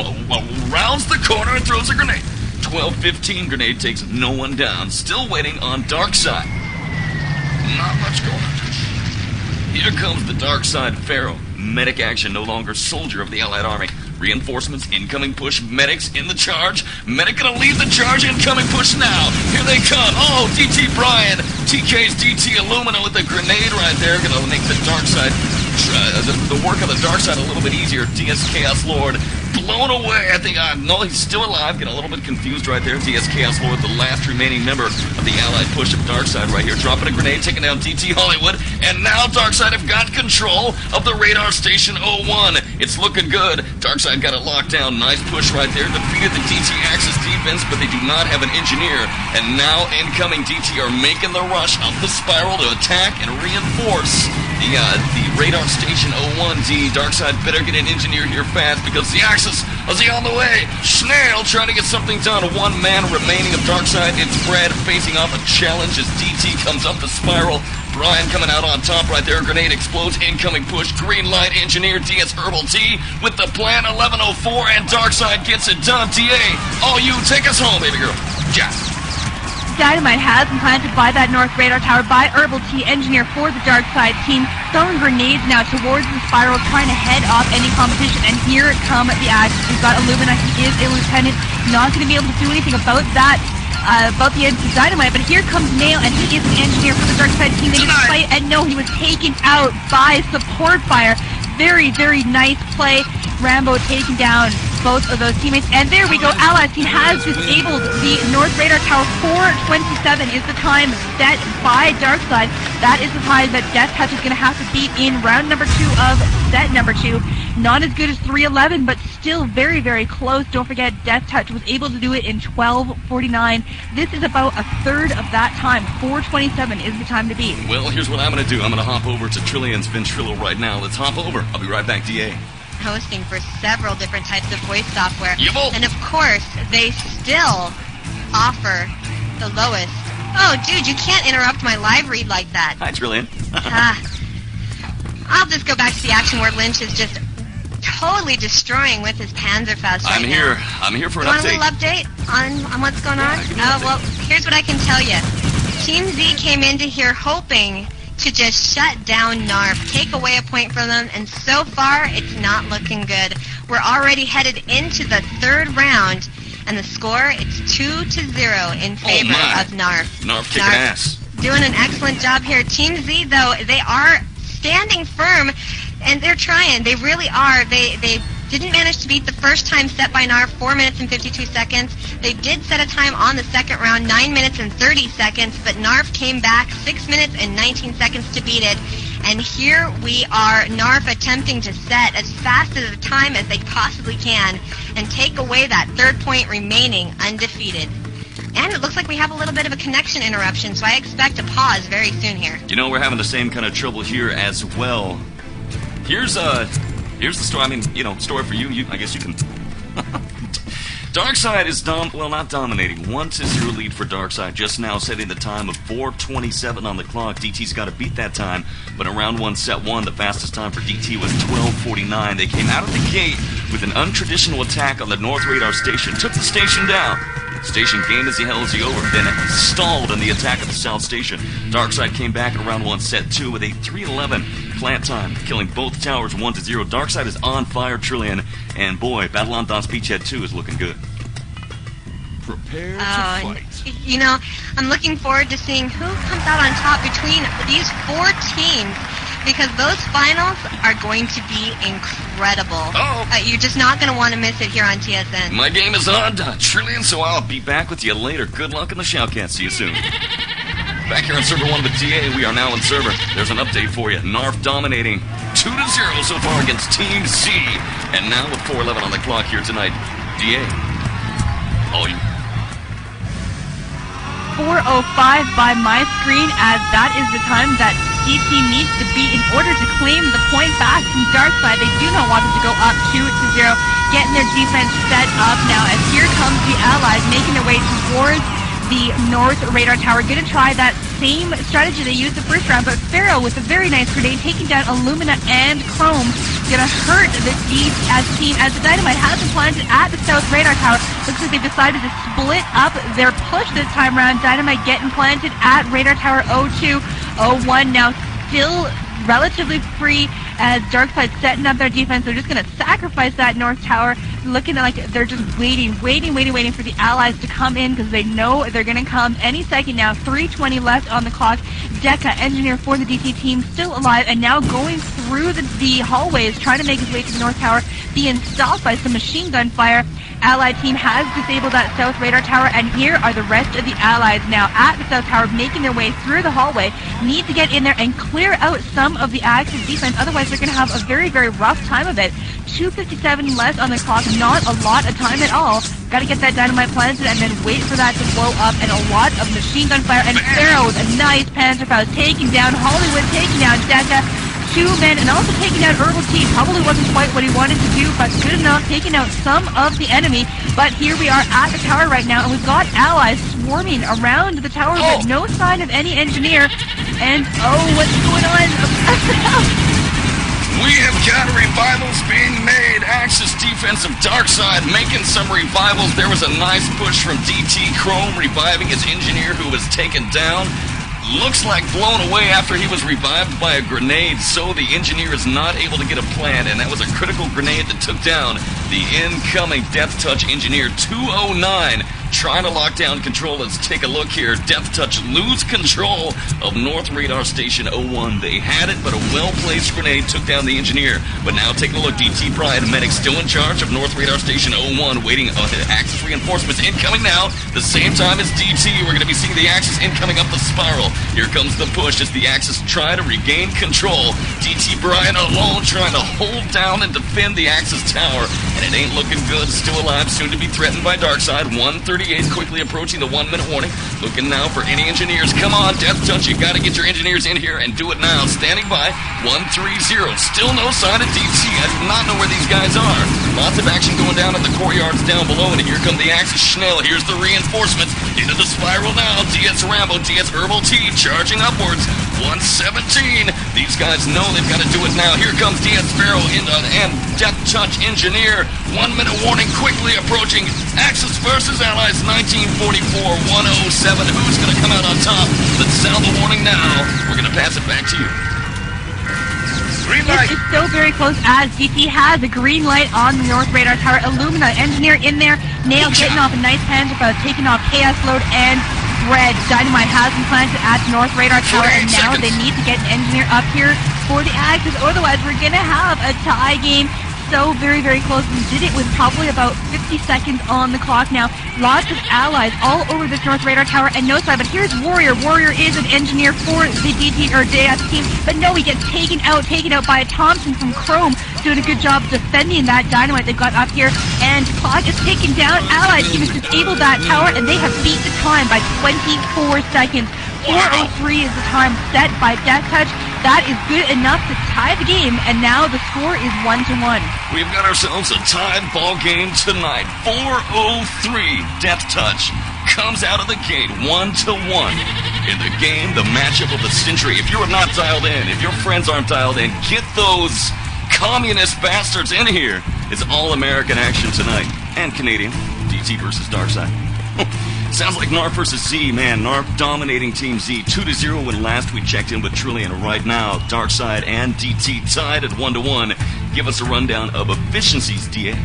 rounds the corner and throws a grenade. 12:15 grenade takes no one down. Still waiting on DarkSide. Not much going on. Here comes the DarkSide Pharoah. Medic action, no longer soldier of the Allied Army. Reinforcements, incoming push, medics in the charge. Medic gonna lead the charge, incoming push now. Here they come. Oh, DT Brian. TK's DT Illumina with the grenade right there. Gonna make the DarkSide, the work of the DarkSide a little bit easier. DS chaoslord blown away. I think, no, he's still alive. Getting a little bit confused right there. DS chaoslord, the last remaining member of the Allied push of DarkSide right here. Dropping a grenade, taking down DT Hollywood. And now DarkSide have got control of the radar station 01. It's looking good. DarkSide got it locked down. Nice push right there. Defeated the DT Axis defense, but they do not have an engineer. And now incoming DT are making the rush up the spiral to attack and reinforce The radar station 01D. DarkSide better get an engineer here fast because the Axis is on the way. Snail trying to get something done. One man remaining of DarkSide. It's Brad facing off a challenge as DT comes up the spiral. Brian coming out on top right there. Grenade explodes. Incoming push. Green light engineer DS herbal-tea with the plan 1104 and DarkSide gets it done. DeeAy, all you take us home, baby girl. Yeah. Dynamite has been planted by that north radar tower by herbal-tea engineer for the DarkSide team, throwing grenades now towards the spiral, trying to head off any competition. And here come the Axis. We've got Illumina. He is a lieutenant, not going to be able to do anything about that. About the end of Dynamite, but here comes Nail, and he is an engineer for the DarkSide team. They didn't fight, and no, he was taken out by support fire. Very, very nice play. Rambo taking down both of those teammates. And there we go. Allies team has disabled the North Radar Tower. 4:27 is the time set by DarkSide. That is the time that DeathTouch is going to have to beat in round number 2 of set number 2. Not as good as 3:11, but still very, very close. Don't forget, DeathTouch was able to do it in 12:49. This is about a third of that time. 4:27 is the time to beat. Well, here's what I'm going to do. I'm going to hop over to Trillian's Ventrilo right now. Let's hop over. I'll be right back, DeeAy. Hosting for several different types of voice software. Yibble. And of course, they still offer the lowest. Oh, dude, you can't interrupt my live read like that. Hi, Trillian. I'll just go back to the action where Lynch is just totally destroying with his Panzerfaust right now. I'm here for an update. update. Want a little update on what's going on? Oh, well, here's what I can tell you. Team Z came into here hoping to just shut down NARF, take away a point from them, and so far, it's not looking good. We're already headed into the third round, and the score, it's 2-0 in favor of NARF. NARF kicking ass. Doing an excellent job here. Team Z, though, they are standing firm, and they're trying. They really are. They didn't manage to beat the first time set by NARF, 4 minutes and 52 seconds. They did set a time on the second round, 9 minutes and 30 seconds, but NARF came back 6 minutes and 19 seconds to beat it. And here we are, NARF attempting to set as fast as a time as they possibly can and take away that third point remaining undefeated. And it looks like we have a little bit of a connection interruption, so I expect a pause very soon here. You know, we're having the same kind of trouble here as well. Here's the story. I mean, story for you. I guess you can. DarkSide is not dominating. 1-0 lead for DarkSide. Just now setting the time of 4:27 on the clock. DT's got to beat that time. But in round 1, set 1, the fastest time for DT was 12:49. They came out of the gate with an untraditional attack on the North Radar Station. Took the station down. Station gained as he held Z over, then stalled in the attack of the South Station. DarkSide came back in round 1, set 2 with a 3:11 plant time, killing both towers 1-0. DarkSide is on fire, Trillian, and boy, Battle on Don's Beachhead 2 is looking good. Prepare to fight. You know, I'm looking forward to seeing who comes out on top between these 4 teams, because those finals are going to be incredible. You're just not going to want to miss it here on TSN. My game is on, Trillian, so I'll be back with you later. Good luck in the Shoutcast. See you soon. Back here on server 1 with DeeAy, we are now in server. There's an update for you. NARF dominating 2-0 so far against Team C. And now with 4:11 on the clock here tonight, DeeAy. All you. 4:05 by my screen, as that is the time that DT needs to beat in order to claim the point back from DarkSide. They do not want it to go up 2-0, getting their defense set up now, as here comes the Allies making their way towards the North Radar Tower. Going to try that same strategy they used the first round, but Pharoah with a very nice grenade taking down Illumina and Chrome. Going to hurt the DS team as the Dynamite has been planted at the South Radar Tower. Looks like they've decided to split up their push this time around. Dynamite getting planted at Radar Tower 02. 01 now still relatively free as DarkSide setting up their defense. They're just going to sacrifice that North Tower, looking like they're just waiting for the Allies to come in, because they know they're going to come any second now. 3:20 left on the clock. Decka, engineer for the DT team, still alive and now going through the hallways, trying to make his way to the North Tower, being stopped by some machine gun fire. Allied team has disabled that South Radar Tower, and here are the rest of the Allies now at the South Tower, making their way through the hallway. Need to get in there and clear out some of the Axis defense, otherwise they're going to have a very, very rough time of it. 2:57 left on the clock, not a lot of time at all. Got to get that Dynamite planted and then wait for that to blow up, and a lot of machine gun fire, and Pharoah with a nice Panzerfaust taking down Hollywood, taking down Decka. 2 men, and also taking out herbal-tea. Probably wasn't quite what he wanted to do, but good enough, taking out some of the enemy. But here we are at the tower right now, and we've got allies swarming around the tower, but no sign of any engineer. And, what's going on? We have got revivals being made. Axis defensive DarkSide making some revivals. There was a nice push from DT Chrome reviving his engineer who was taken down. Looks like blown away after he was revived by a grenade, so the engineer is not able to get a plant, and that was a critical grenade that took down the incoming DeathTouch engineer 209. Trying to lock down control. Let's take a look here. DeathTouch lose control of North Radar Station 01. They had it, but a well-placed grenade took down the engineer. But now taking a look, DT Brian, medic still in charge of North Radar Station 01, waiting on Axis reinforcements incoming now. The same time as DT, we're going to be seeing the Axis incoming up the spiral. Here comes the push as the Axis try to regain control. DT Brian alone trying to hold down and defend the Axis tower. And it ain't looking good. Still alive, soon to be threatened by DarkSide. 138 quickly approaching the 1 minute warning. Looking now for any engineers. Come on, DeathTouch, you gotta get your engineers in here and do it now. Standing by, 130. Still no sign of DT. I do not know where these guys are. Lots of action going down at the courtyards down below, and here come the Axis Schnell. Here's the reinforcements. Into the spiral now. DS Rambo, DS herbal-tea, charging upwards. 117. These guys know they've got to do it now. Here comes DS Pharoah and DeathTouch engineer. 1 minute warning quickly approaching. Axis versus Allies 1944 107. Who's going to come out on top? Let's sound the warning now. We're going to pass it back to you. Green light. It's still very close as DT has a green light on the North Radar Tower. Illumina engineer in there. Nail getting off a nice hand about taking off chaoslord and Red. Dynamite has been planted at the North Radar Tower, and now they need to get an engineer up here for the Axis. Otherwise, we're going to have a tie game. So very, very close. We did it with probably about 50 seconds on the clock now. Lots of allies all over this North Radar Tower, and no side. But here's Warrior. Warrior is an engineer for the DT or DeeAy team, but no, he gets taken out by a Thompson from Chrome, doing a good job defending that dynamite they've got up here. And clock is taken down. Allied team has disabled that tower, and they have beat the time by 24 seconds. 4:03 is the time set by DeathTouch. That is good enough to tie the game, and now the score is 1-1. We've got ourselves a tied ball game tonight. 4:03. DeathTouch comes out of the gate 1-1 in the game, the matchup of the century. If you're not dialed in, if your friends aren't dialed in, get those communist bastards in here. It's all-American action tonight, and Canadian. DT versus DarkSide. Sounds like NARP versus Z, man. NARP dominating Team Z 2-0 when last we checked in with Trillian. Right now, DarkSide and DT tied at 1-1. Give us a rundown of efficiencies, DeeAy.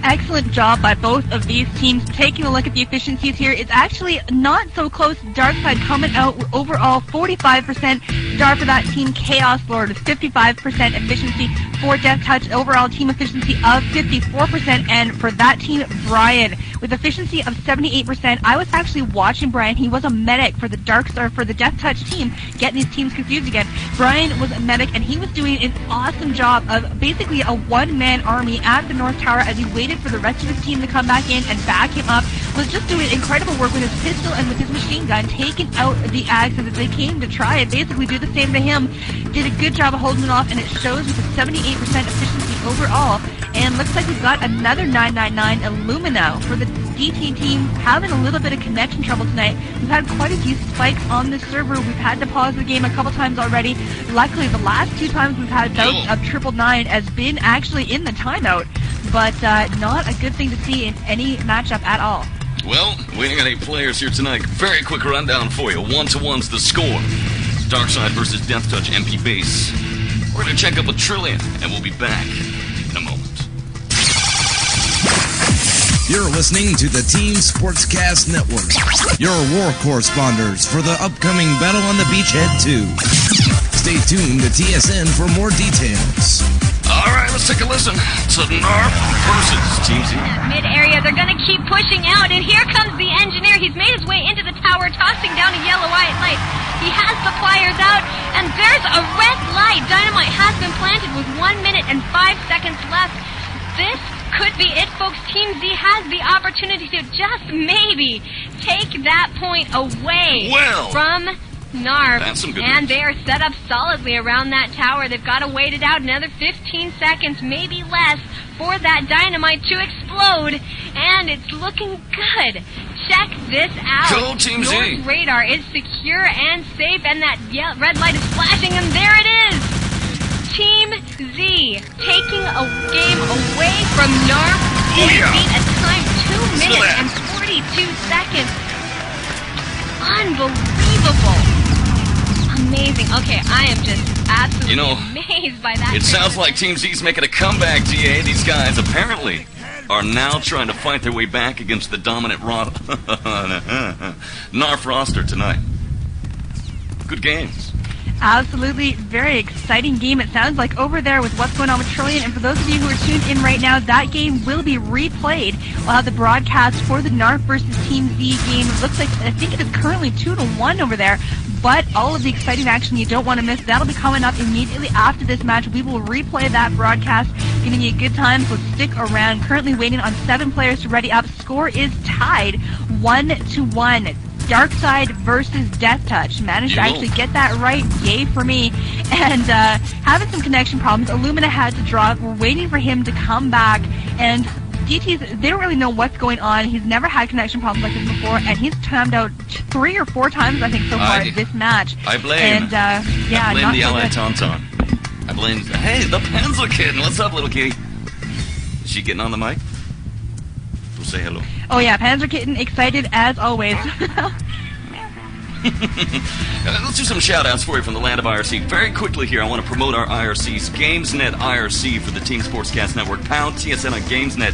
Excellent job by both of these teams. Taking a look at the efficiencies here, it's actually not so close. DarkSide coming out with overall 45%. Star for that team, chaoslord, 55% efficiency. For DeathTouch, overall team efficiency of 54%. And for that team, Brian, with efficiency of 78%. I was actually watching Brian. He was a medic for the DeathTouch team, getting these teams confused again. Brian was a medic, and he was doing an awesome job of basically a one-man army at the North Tower as he waited for the rest of his team to come back in and back him up. Was just doing incredible work with his pistol and with his machine gun, taking out the Axis as they came to try and basically do the same to him. Did a good job of holding it off, and it shows with a 78% efficiency overall. And looks like we've got another 999 Illumina for the DT team, having a little bit of connection trouble tonight. We've had quite a few spikes on the server. We've had to pause the game a couple times already. Luckily, the last 2 times we've had bouts of 999 has been actually in the timeout, but not a good thing to see in any matchup at all. Well, we ain't got any players here tonight. Very quick rundown for you. 1-1's the score. DarkSide versus DeathTouch MP base. We're going to check up with Trillian, and we'll be back in a moment. You're listening to the Team Sportscast Network. Your war correspondents for the upcoming Battle on the Beachhead 2. Stay tuned to TSN for more details. All right, let's take a listen to NARP versus Team Z. Mid-area, they're going to keep pushing out, and here comes the engineer. He's made his way into the tower, tossing down a yellow-white light. He has the pliers out, and there's a red light. Dynamite has been planted with 1 minute and 5 seconds left. This could be it, folks. Team Z has the opportunity to just maybe take that point away from Narf. That's some good and news. they are set up solidly around that tower. They've got to wait it out another 15 seconds, maybe less, for that dynamite to explode. And it's looking good. Check this out. Go Team Z. North's radar is secure and safe, and that red light is flashing, and there it is. Team Z taking a game away from Narf. They beat a time 2 minutes and 42 seconds. Unbelievable. Amazing. Okay, I am just absolutely amazed by that. It sounds like Team Z's making a comeback, DeeAy. These guys apparently are now trying to fight their way back against the dominant Narf roster tonight. Good games. Absolutely, very exciting game. It sounds like over there with what's going on with Trillion. And for those of you who are tuned in right now, that game will be replayed. We'll have the broadcast for the Narf versus Team Z game. It looks like, I think it is currently 2-1 over there. But all of the exciting action you don't want to miss, that'll be coming up immediately after this match. We will replay that broadcast, giving you a good time, so stick around. Currently waiting on 7 players to ready up. Score is tied 1-1. DarkSide versus DeathTouch. Managed to actually get that right. Yay for me. And having some connection problems. Illumina had to drop. We're waiting for him to come back. And DT's, they don't really know what's going on. He's never had connection problems like this before. And he's timed out 3 or 4 times, I think, so far this match. I blame. And, I blame the ally Tauntaun. I blame. Hey, the Pencil Kitten. What's up, little kitty? Is she getting on the mic? We'll say hello. Oh yeah, Panzer Kitten, excited as always. Let's do some shout-outs for you from the land of IRC. Very quickly here, I want to promote our IRCs. GamesNet IRC for the Team Sportscast Network. Pound TSN on GamesNet.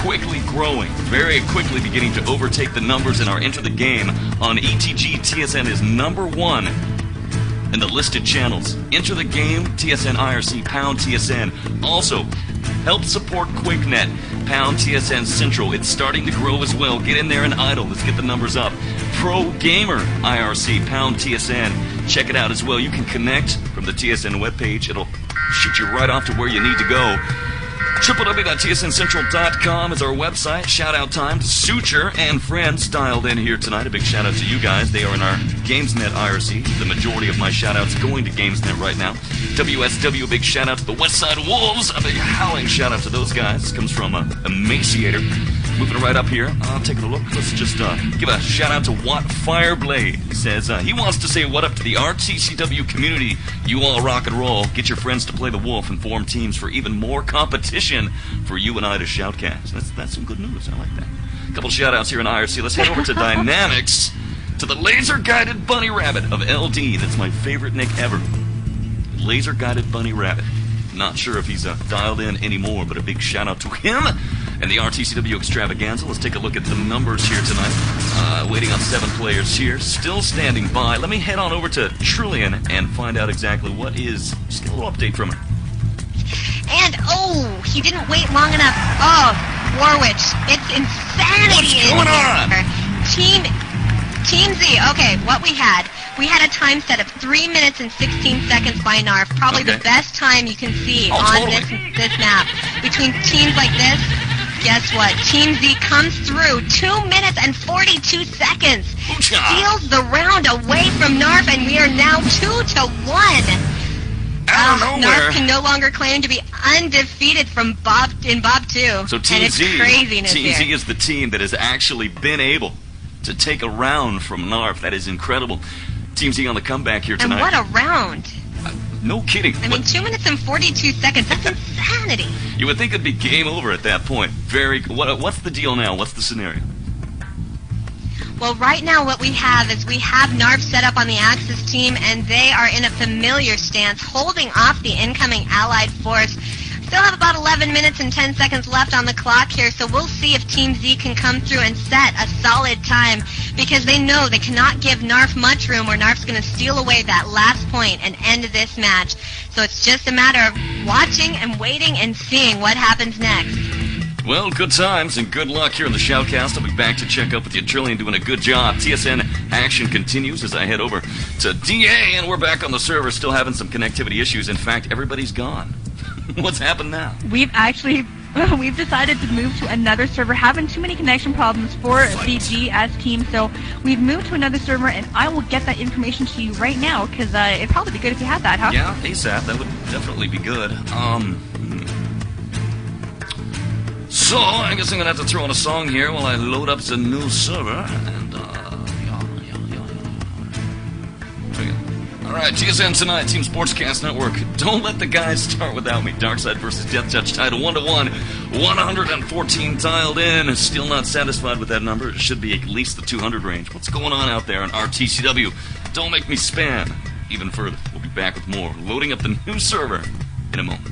Quickly growing, very quickly beginning to overtake the numbers in our Enter the Game. On ETG, TSN is #1 in the listed channels. Enter the Game, TSN IRC, Pound TSN. Also, help support QuakeNet, Pound TSN Central. It's starting to grow as well. Get in there and idle. Let's get the numbers up. Pro Gamer IRC, Pound TSN. Check it out as well. You can connect from the TSN webpage. It'll shoot you right off to where you need to go. www.tsncentral.com is our website. Shout out time to Suture and friends dialed in here tonight. A big shout out to you guys. They are in our GamesNet IRC. The majority of my shout outs going to GamesNet right now. WSW, a big shout out to the Westside Wolves. A big howling shout out to those guys. This comes from Emaciator. Moving right up here, taking a look. Let's just give a shout out to Watt Fireblade. He says he wants to say what up to the RTCW community. You all rock and roll. Get your friends to play the Wolf and form teams for even more competition for you and I to shoutcast. That's some good news. I like that. A couple shout outs here in IRC. Let's head over to Dynamics, to the Laser Guided Bunny Rabbit of LD. That's my favorite nick ever. Laser Guided Bunny Rabbit. Not sure if he's dialed in anymore, but a big shout out to him and the RTCW extravaganza. Let's take a look at the numbers here tonight. Waiting on 7 players here, still standing by. Let me head on over to Trillion and find out exactly what is. Just get a little update from her. And, he didn't wait long enough. Oh, Warwitch, it's insanity. What's going on? Team Z, okay, what we had a time set of 3 minutes and 16 seconds by Narf. Probably the best time you can see on this map. Between teams like this, guess what? Team Z comes through 2 minutes and 42 seconds. Steals the round away from Narf, and we are now 2-1. Narf can no longer claim to be undefeated from BoB 2. So Team Z is the team that has actually been able to take a round from Narf. That is incredible. Team Z on the comeback here tonight. And what a round. No kidding. I mean, 2 minutes and 42 seconds. That's insanity. You would think it'd be game over at that point. What's the deal now? What's the scenario? Well, right now what we have is we have Narf set up on the Axis team, and they are in a familiar stance, holding off the incoming allied force. Still have about 11 minutes and 10 seconds left on the clock here, so we'll see if Team Z can come through and set a solid time, because they know they cannot give Narf much room, or Narf's going to steal away that last point and end this match. So it's just a matter of watching and waiting and seeing what happens next. Well, good times and good luck here in the Shoutcast. I'll be back to check up with you. Trillion doing a good job. TSN action continues as I head over to DeeAy, and we're back on the server, still having some connectivity issues. In fact, everybody's gone. What's happened now? We've actually we've decided to move to another server, having too many connection problems for the GS team, so we've moved to another server, and I will get that information to you right now, because it'd probably be good if you had that, huh? Yeah, ASAP, that would definitely be good. So, I guess I'm gonna have to throw in a song here while I load up the new server, and, Alright, TSN tonight, Team Sportscast Network. Don't let the guys start without me. DarkSide versus DeathTouch title 1-1. 114 dialed in. Still not satisfied with that number. It should be at least the 200 range. What's going on out there on RTCW? Don't make me spam even further. We'll be back with more. Loading up the new server in a moment.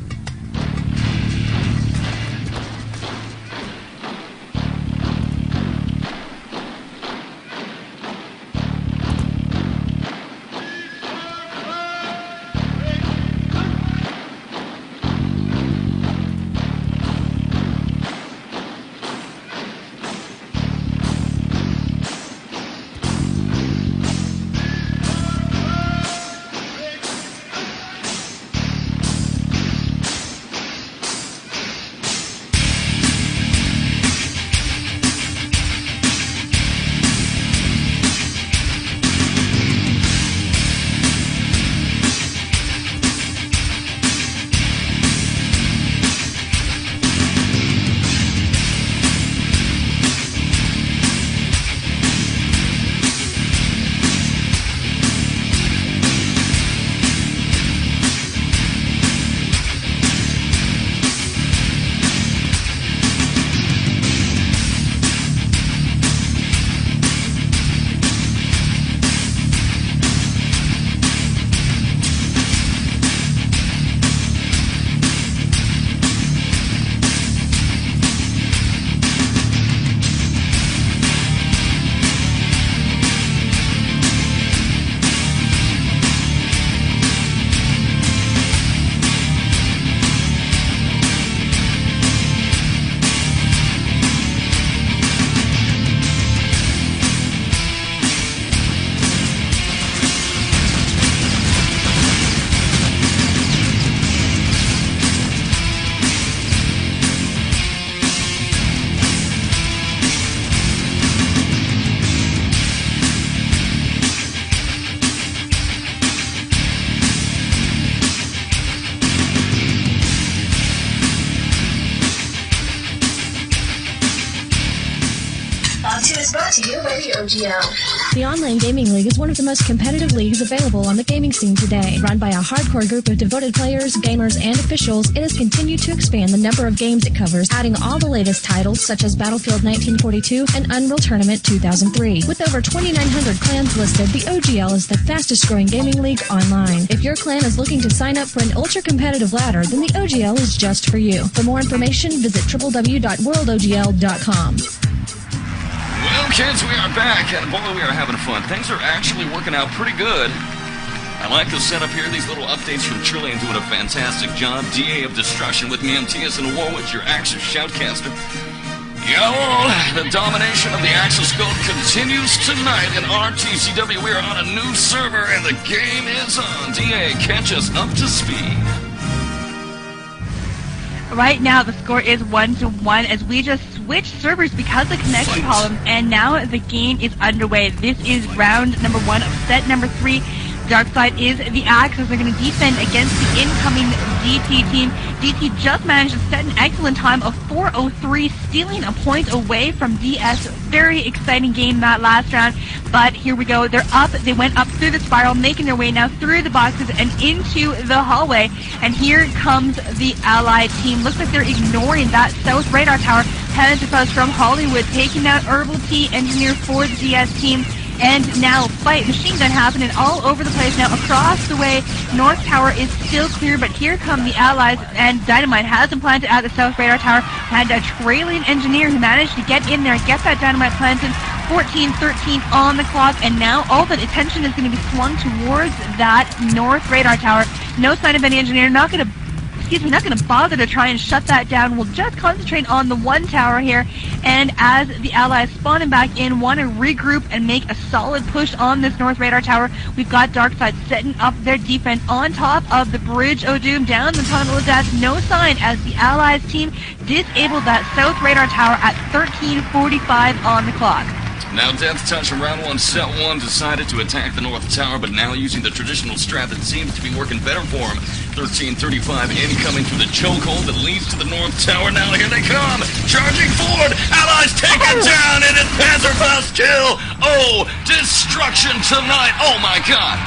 The Online Gaming League is one of the most competitive leagues available on the gaming scene today. Run by a hardcore group of devoted players, gamers, and officials, it has continued to expand the number of games it covers, adding all the latest titles such as Battlefield 1942 and Unreal Tournament 2003. With over 2,900 clans listed, the OGL is the fastest growing gaming league online. If your clan is looking to sign up for an ultra-competitive ladder, then the OGL is just for you. For more information, visit www.worldogl.com. Well, kids, we are back, and boy, we are having fun. Things are actually working out pretty good. I like the setup here. These little updates from Trillian doing a fantastic job. DeeAy of Destruction with me, MTS and Warwitch, your Axis Shoutcaster. Yo, the domination of the Axis Code continues tonight in RTCW. We are on a new server, and the game is on. DeeAy, catch us up to speed. Right now, the score is 1-1 as we just switched servers because of connection problems, and now the game is underway. This is round number 1 of set number 3. DarkSide is the Axis. They're going to defend against the incoming DT team. DT just managed to set an excellent time of 4:03, stealing a point away from DS. Very exciting game that last round. But here we go. They're up. They went up through the spiral, making their way now through the boxes and into the hallway. And here comes the Allied team. Looks like they're ignoring that South Radar Tower. Headed to us from Hollywood, taking out herbal-tea engineer for the DS team. And now, fight, machine gun happening all over the place now. Across the way, North Tower is still clear, but here come the Allies, and dynamite has been planted at the South Radar Tower. And a trailing engineer who managed to get in there, get that dynamite planted. 14-13 on the clock, and now all the attention is going to be swung towards that North Radar Tower. No sign of any engineer, not going to we're not going to bother to try and shut that down. We'll just concentrate on the one tower here. And as the allies spawning back in, want to regroup and make a solid push on this north radar tower, we've got DarkSide setting up their defense on top of the Bridge O'Doom, down the tunnel of death. No sign as the allies team disabled that south radar tower at 13:45 on the clock. Now DeathTouch in round 1, set 1, decided to attack the north tower, but now using the traditional strat that seems to be working better for him. 13:35 incoming through the chokehold that leads to the north tower. Now here they come, charging forward. Allies take it down, and it's Panzerfaust kill. Oh, destruction tonight. Oh my God.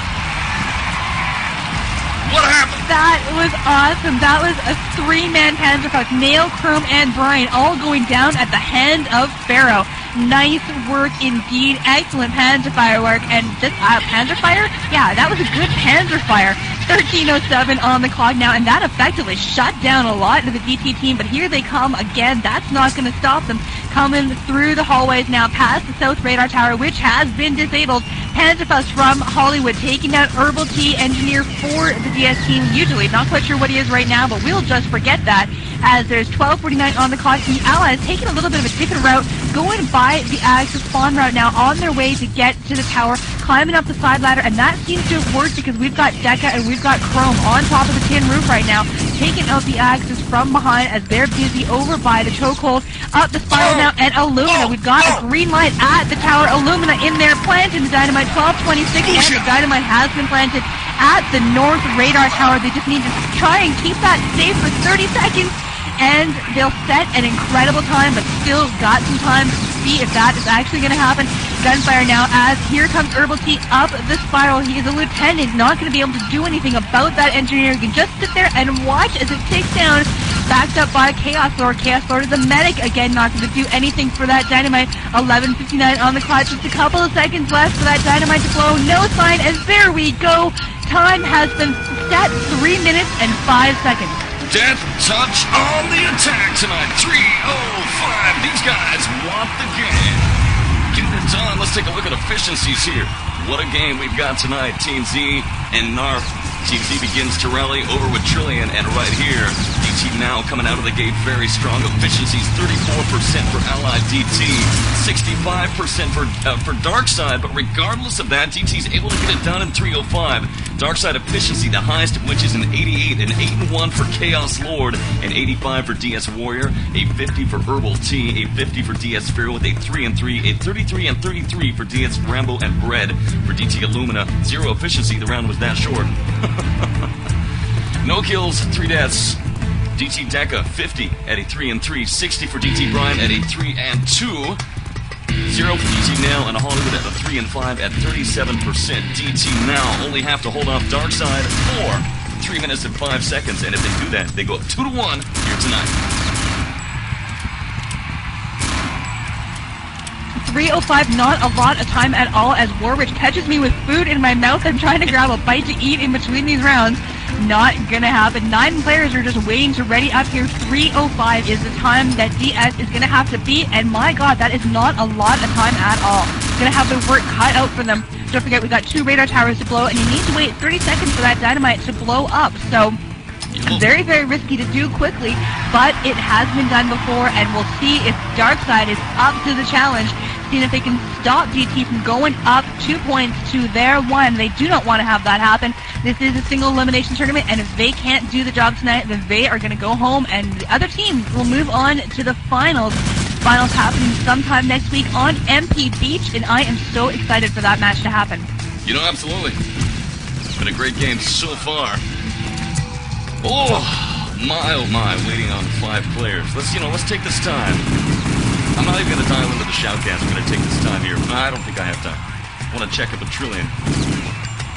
What happened? That was awesome. That was a 3-man Panzerfaust. Nail, Chrome, and Brian all going down at the hand of Pharaoh. Nice work indeed. Excellent Panzerfire work. And this Panzerfire? Yeah, that was a good Panzerfire. 13:07 on the clock now, and that effectively shut down a lot of the DT team, but here they come again. That's not going to stop them. Coming through the hallways now, past the south radar tower, which has been disabled. Panzerfaust from Hollywood taking out herbal-tea engineer for the DS team. Usually, not quite sure what he is right now, but we'll just forget that, as there's 12:49 on the clock, and the allies taking a little bit of a different route, going by the Axis spawn route now, on their way to get to the tower, climbing up the side ladder, and that seems to have worked because we've got Decka and we've got Chrome on top of the tin roof right now, taking out the Axis from behind as they're busy over by the chokehold, up the spiral now, and Illumina. We've got a green light at the tower. Illumina in there, planting the dynamite. 12:26, and the dynamite has been planted at the north radar tower. They just need to try and keep that safe for 30 seconds. And they'll set an incredible time, but still got some time to see if that is actually going to happen. Gunfire now, as here comes herbal-tea up the spiral. He is a lieutenant, not going to be able to do anything about that engineer. You can just sit there and watch as it takes down, backed up by chaoslord. Chaoslord is a medic, again, not going to do anything for that dynamite. 11:59 on the clock, just a couple of seconds left for that dynamite to blow. No sign, as there we go. Time has been set, 3 minutes and 5 seconds. DeathTouch on the attack tonight. 3:05. These guys want the game. Get it done. Let's take a look at efficiencies here. What a game we've got tonight. Team Z and Narf. Team Z begins to rally over with Trillion, and right here, DT now coming out of the gate very strong. Efficiencies 34% for Allied DT, 65% for DarkSide, but regardless of that, DT's able to get it done in 3:05. DarkSide efficiency, the highest of which is an 88, an 8-1 for chaoslord, an 85 for DS Warrior, a 50 for herbal-tea, a 50 for DS Pharoah with a 3-3, a 33 and 33 for DS Rambo and Bread. For DT Illumina, 0 efficiency, the round was that short. No kills, 3 deaths. DT Decka, 50 at a 3-3, 60 for DT Brian at a 3-2. 0 for DT Nail and Hollywood at a 3-5 at 37%. DT now only have to hold off DarkSide for 3 minutes and 5 seconds, and if they do that, they go up 2-1 here tonight. 3:05, not a lot of time at all, as Warwitch catches me with food in my mouth. I'm trying to grab a bite to eat in between these rounds. Not gonna happen. 9 players are just waiting to ready up here. 3:05 is the time that DS is gonna have to beat, and my God, that is not a lot of time at all. Gonna have the work cut out for them. Don't forget, we got 2 radar towers to blow, and you need to wait 30 seconds for that dynamite to blow up. So very, very risky to do quickly, but it has been done before, and we'll see if DarkSide is up to the challenge, seeing if they can stop DT from going up 2 points to their 1. They do not want to have that happen. This is a single elimination tournament, and if they can't do the job tonight, then they are going to go home, and the other team will move on to the finals. Finals happening sometime next week on MP Beach, and I am so excited for that match to happen. You know, absolutely. It's been a great game so far. Oh my, waiting on 5 players. Let's take this time. I'm not even going to dial into the Shoutcast. I'm going to take this time here. I don't think I have time. I want to check up with Trillion.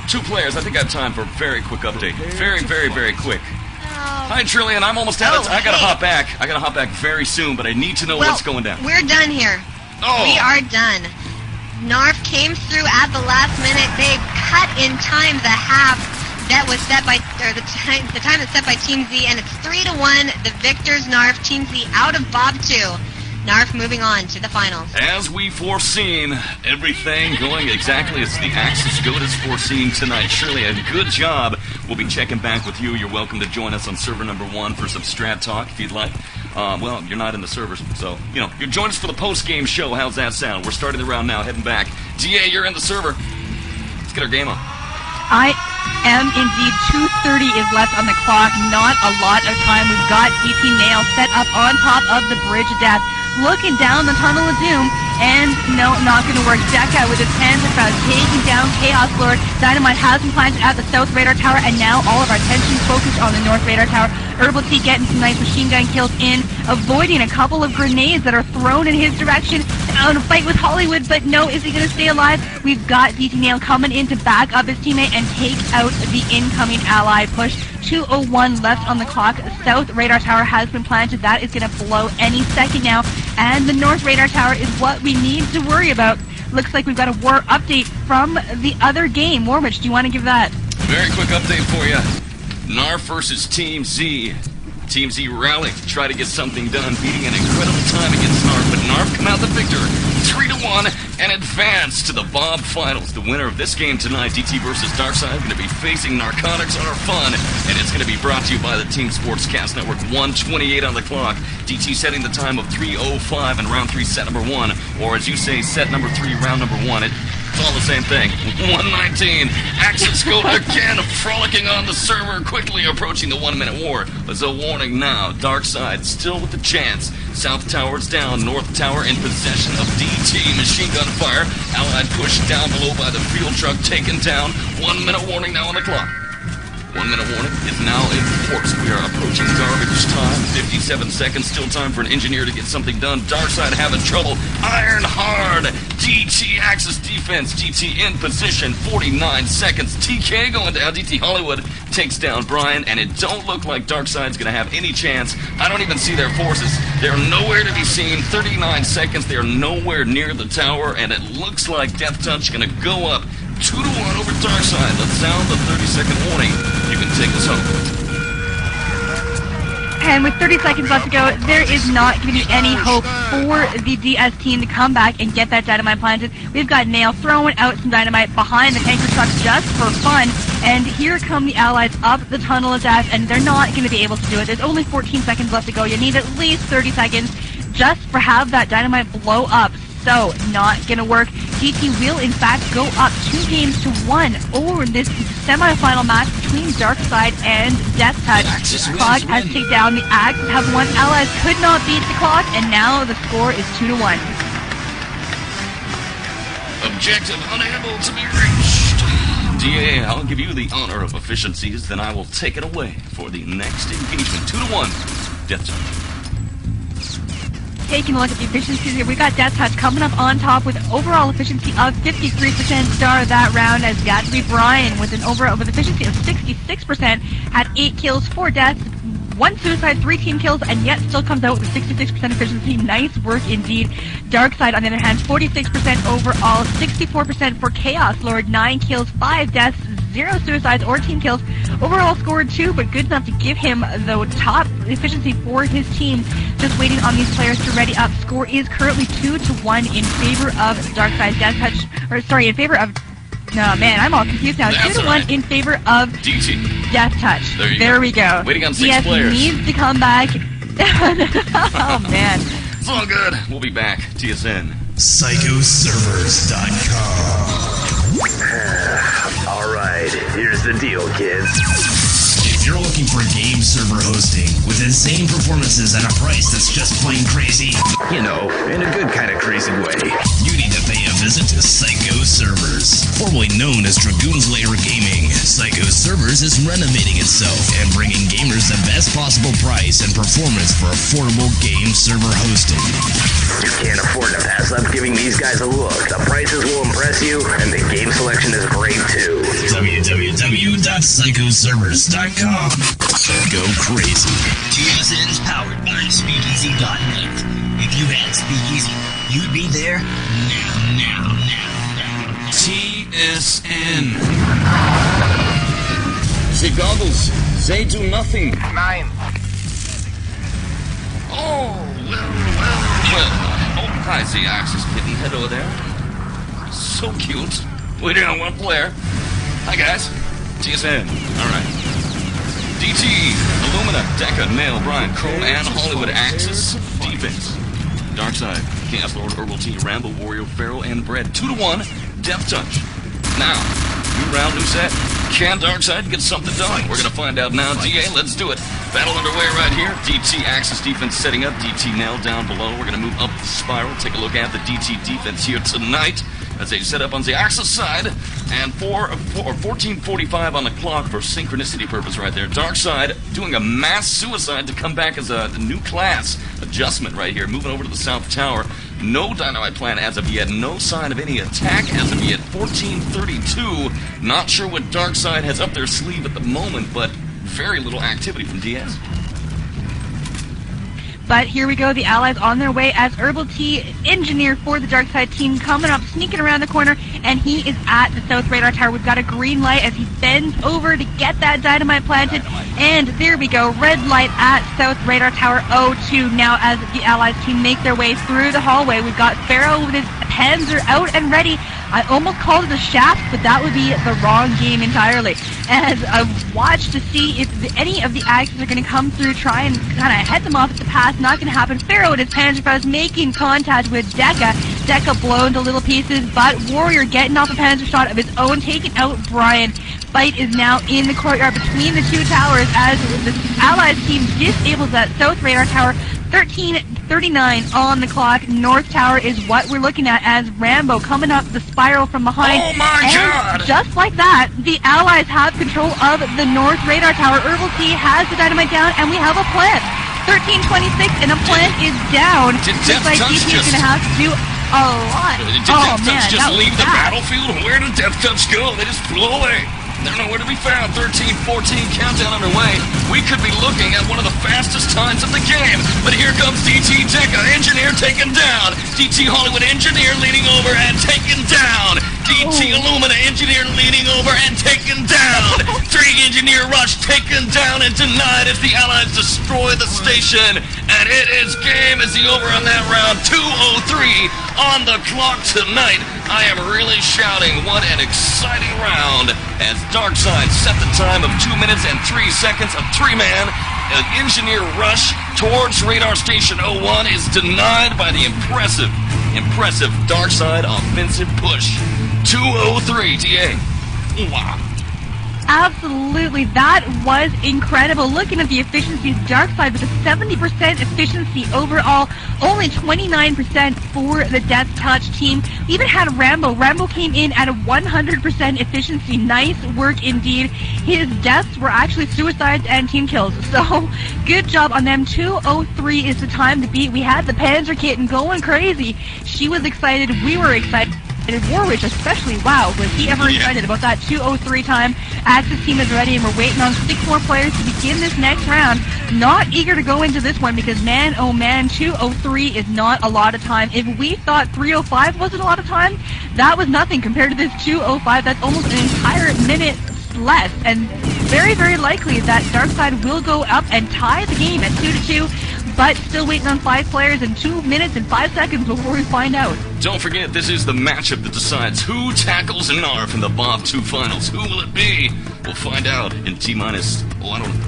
2 players. I think I have time for a very quick update. Very, very, very quick. Hi, Trillion. I'm almost out of time. I got to hop back. I got to hop back very soon, but I need to know what's going down. We're done here. Oh. We are done. Narf came through at the last minute. They cut in time the half that was set by, or the time that's set by Team Z, and it's 3-1. The victors, Narf. Team Z out of BoB 2. Narf moving on to the finals. As we foreseen, everything going exactly as the Axis Goat has foreseen tonight. Shirley, a good job. We'll be checking back with you. You're welcome to join us on server number 1 for some strat talk if you'd like. Well, you're not in the servers, so, you know, you join us for the post-game show. How's that sound? We're starting the round now, heading back. DeeAy, you're in the server. Let's get our game on. I am indeed. 2:30 is left on the clock. Not a lot of time. We've got DT Nail set up on top of the Bridge of Death, looking down the Tunnel of Doom, and no, not going to work. Decka with his hands across, taking down chaoslord. Dynamite has been planted at the South Radar Tower, and now all of our attention is focused on the North Radar Tower. Herbal-tea getting some nice machine gun kills in, avoiding a couple of grenades that are thrown in his direction. Down to fight with Hollywood, but no, is he going to stay alive? We've got DT Nail coming in to back up his teammate and take out the incoming ally push. 2:01 left on the clock. South Radar Tower has been planted. That is going to blow any second now. And the North Radar Tower is what we need to worry about. Looks like we've got a war update from the other game. Warwitch, do you want to give that? Very quick update for you. Narf versus Team Z. Team Z rallied to try to get something done, beating an incredible time against Narf, but Narf come out the victor, 3-1, and advance to the BoB Finals. The winner of this game tonight, DT versus DarkSide, going to be facing Narcotics on our fun, and it's going to be brought to you by the Team Sportscast Network. 1:28 on the clock. DT setting the time of 3:05 in round 3, set number 1, or as you say, set number 3, round number 1. It's all the same thing. 1:19. Axis Goat again frolicking on the server, quickly approaching the 1-minute war. As a warning now, DarkSide still with the chance. South Tower's down, North Tower in possession of DT. Machine gun fire. Allied pushed down below by the field truck, taken down. 1-minute warning now on the clock. 1-minute warning is now in force. We are approaching garbage time. 57 seconds. Still time for an engineer to get something done. DarkSide having trouble. Iron hard. DT Axis defense. DT in position. 49 seconds. TK going down. DT Hollywood takes down Brian, and it don't look like DarkSide's going to have any chance. I don't even see their forces. They're nowhere to be seen. 39 seconds. They are nowhere near the tower, and it looks like DeathTouch going to go up 2-1 over DarkSide. Let's sound the 30-second warning. You can take us home. And with 30 seconds left to go, there is not going to be any hope for the DS team to come back and get that dynamite planted. We've got Nail throwing out some dynamite behind the tanker truck just for fun. And here come the allies up the Tunnel of Death, and they're not going to be able to do it. There's only 14 seconds left to go. You need at least 30 seconds just for have that dynamite blow up. So, not gonna work. DT will, in fact, go up 2-1 over this semi-final match between DarkSide and DeathTouch. Clock has ticked down. The Axis have won. Allies could not beat the clock, and now the score is 2-1. Objective unable to be reached. DeeAy, I'll give you the honor of efficiencies, then I will take it away for the next engagement. 2-1, DeathTouch. Taking a look at the efficiencies here, we got DeathTouch coming up on top with overall efficiency of 53%. Star of that round has got to be Brian with an overall efficiency of 66%. Had 8 kills, 4 deaths, 1 suicide, 3 team kills, and yet still comes out with a 66% efficiency. Nice work indeed. DarkSide, on the other hand, 46% overall, 64% for chaoslord, 9 kills, 5 deaths, 0 suicides or team kills. Overall scored 2, but good enough to give him the top efficiency for his team. Just waiting on these players to ready up. Score is currently 2-1 in favor of DarkSide. DeathTouch, or sorry, in favor of. No, man, I'm all confused now. 2-1 right. In favor of DT. DeathTouch. There we go. Waiting on 6 players. Needs to come back. Oh man. It's all good. We'll be back. TSN. Psychoservers.com. Alright, here's the deal, kids. If you're looking for game server hosting with insane performances at a price that's just plain crazy, You know, in a good kind of crazy way. you need to pay a visit to Psycho Servers. Formerly known as Dragoon's Lair Gaming, Psycho Servers is renovating itself and bringing gamers the best possible price and performance for affordable game server hosting. You can't afford to pass up giving these guys a look. The prices will impress you, and the game selection is great too. www.psychoservers.com. Go crazy. TSN's powered by Speakeasy.net. If you had Speakeasy, you'd be there now. TSN. The goggles, they do nothing. Nein. Oh, well. Hi, Z-Axis kitten. Hello there. So cute. Waiting on one player. Hi, guys. TSN. All right. DT, Illumina, Decka, Nail, Brian, Chrome, and Hollywood Axis defense. DarkSide, chaoslord, herbal-tea, rambo, warrior, pharoah, and bread. 2-1, DeathTouch. Now, new round, new set. Can DarkSide get something done? We're gonna find out now. DeeAy, let's do it. Battle underway right here. DT Axis defense setting up. DT Nail down below. We're gonna move up the spiral. Take a look at the DT defense here tonight as they set up on the Axis side. And 14:45 on the clock for synchronicity purpose right there. DarkSide doing a mass suicide to come back as a new class adjustment right here. Moving over to the South Tower. No dynamite plan as of yet. No sign of any attack as of yet. 14:32. Not sure what DarkSide has up their sleeve at the moment, but very little activity from DS. But here we go, the Allies on their way as herbal-tea engineer for the DarkSide team coming up, sneaking around the corner, and he is at the South Radar Tower. We've got a green light as he bends over to get that dynamite planted, and there we go, red light at South Radar Tower 02. Now as the Allies team make their way through the hallway, we've got Pharaoh with his Panzer out and ready. I almost called it a shaft, but that would be the wrong game entirely. As I watch to see if any of the Axes are going to come through, try and kind of head them off at the pass. Not going to happen. Pharaoh with his Panzer making contact with Decka. Decka blown to little pieces, but Warrior getting off a Panzer shot of his own, taking out Brian. Fight is now in the courtyard between the two towers as the Allies team disables that South Radar Tower. 13:39 on the clock. North Tower is what we're looking at as Rambo coming up the spiral from behind. Oh my God! Just like that, the Allies have control of the North Radar Tower. herbal-tea has the dynamite down, and we have a plant. 13:26, and a plant is down. Looks like DT is going to have to do a lot. Did DeathTouch just leave the battlefield? Where did DeathTouch go? They just flew away. They're nowhere to be found. 13-14 countdown underway. We could be looking at one of the fastest times of the game. But here comes DT Decka, engineer taken down. DT Hollywood engineer leaning over and taken down. DT Illumina engineer leaning over and taken down. 3 engineer rush taken down and denied as the Allies destroy the station. And it is game is the over on that round. 2:03 on the clock tonight. I am really shouting, what an exciting round as DarkSide set the time of 2 minutes and 3 seconds of 3-man. An engineer rush towards radar station 01 is denied by the impressive DarkSide offensive push. 2:03, DeeAy. Wow. Absolutely, that was incredible. Looking at the efficiencies, DarkSide with a 70% efficiency overall, only 29% for the DeathTouch team. We even had Rambo. Rambo came in at a 100% efficiency. Nice work indeed. His deaths were actually suicides and team kills, so good job on them. 2:03 is the time to beat. We had the Panzer Kitten going crazy. She was excited. We were excited. Warwitch especially, wow, was he ever excited about that 2:03 time. Axis team is ready, and we're waiting on 6 more players to begin this next round. Not eager to go into this one because, man, oh man, 2:03 is not a lot of time. If we thought 3:05 wasn't a lot of time, that was nothing compared to this 2:05. That's almost an entire minute less, and very, very likely that DarkSide will go up and tie the game at 2-2. But still waiting on 5 players in 2 minutes and 5 seconds before we find out. Don't forget, this is the matchup that decides who tackles Narf in the BoB 2 finals. Who will it be? We'll find out in T-minus,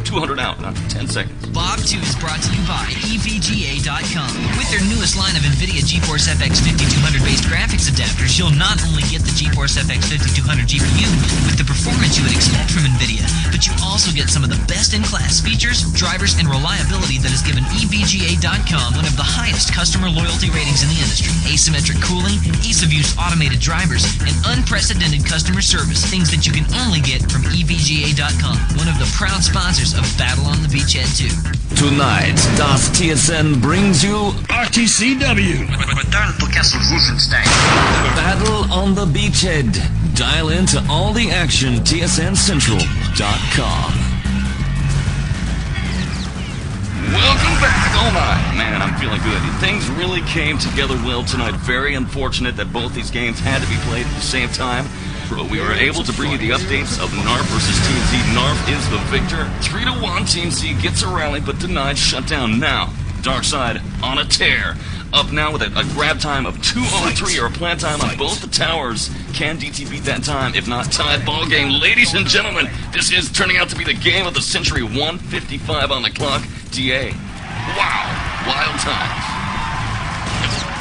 200 out, not 10 seconds. BoB 2 is brought to you by EVGA.com. With their newest line of NVIDIA GeForce FX 5200-based graphics adapters, you'll not only get the GeForce FX 5200 GPU with the performance you would expect from NVIDIA, but you also get some of the best-in-class features, drivers, and reliability that has given EVGA.com one of the highest customer loyalty ratings in the industry. Asymmetric cooling, ease-of-use automated drivers, and unprecedented customer service, things that you can only get from EVGA.com, one of the proud sponsors of Battle on the Beachhead 2. Tonight, Das TSN brings you RTCW. Return to Castle Wolfenstein. Battle on the Beachhead. Dial into all the action TSNCentral.com. Welcome back. Oh my, man, I'm feeling good. Things really came together well tonight. Very unfortunate that both these games had to be played at the same time, but we were able to bring you the updates of Narf versus Team Z. Narf is the victor. 3-1, Team Z gets a rally, but denied shutdown. Now, DarkSide on a tear. up now with a grab time of 2:03 or a plant time on both the towers. Can DT beat that time? If not, tied ball game. Ladies and gentlemen, this is turning out to be the game of the century. 1:55 on the clock. DeeAy. Wow. Wild times.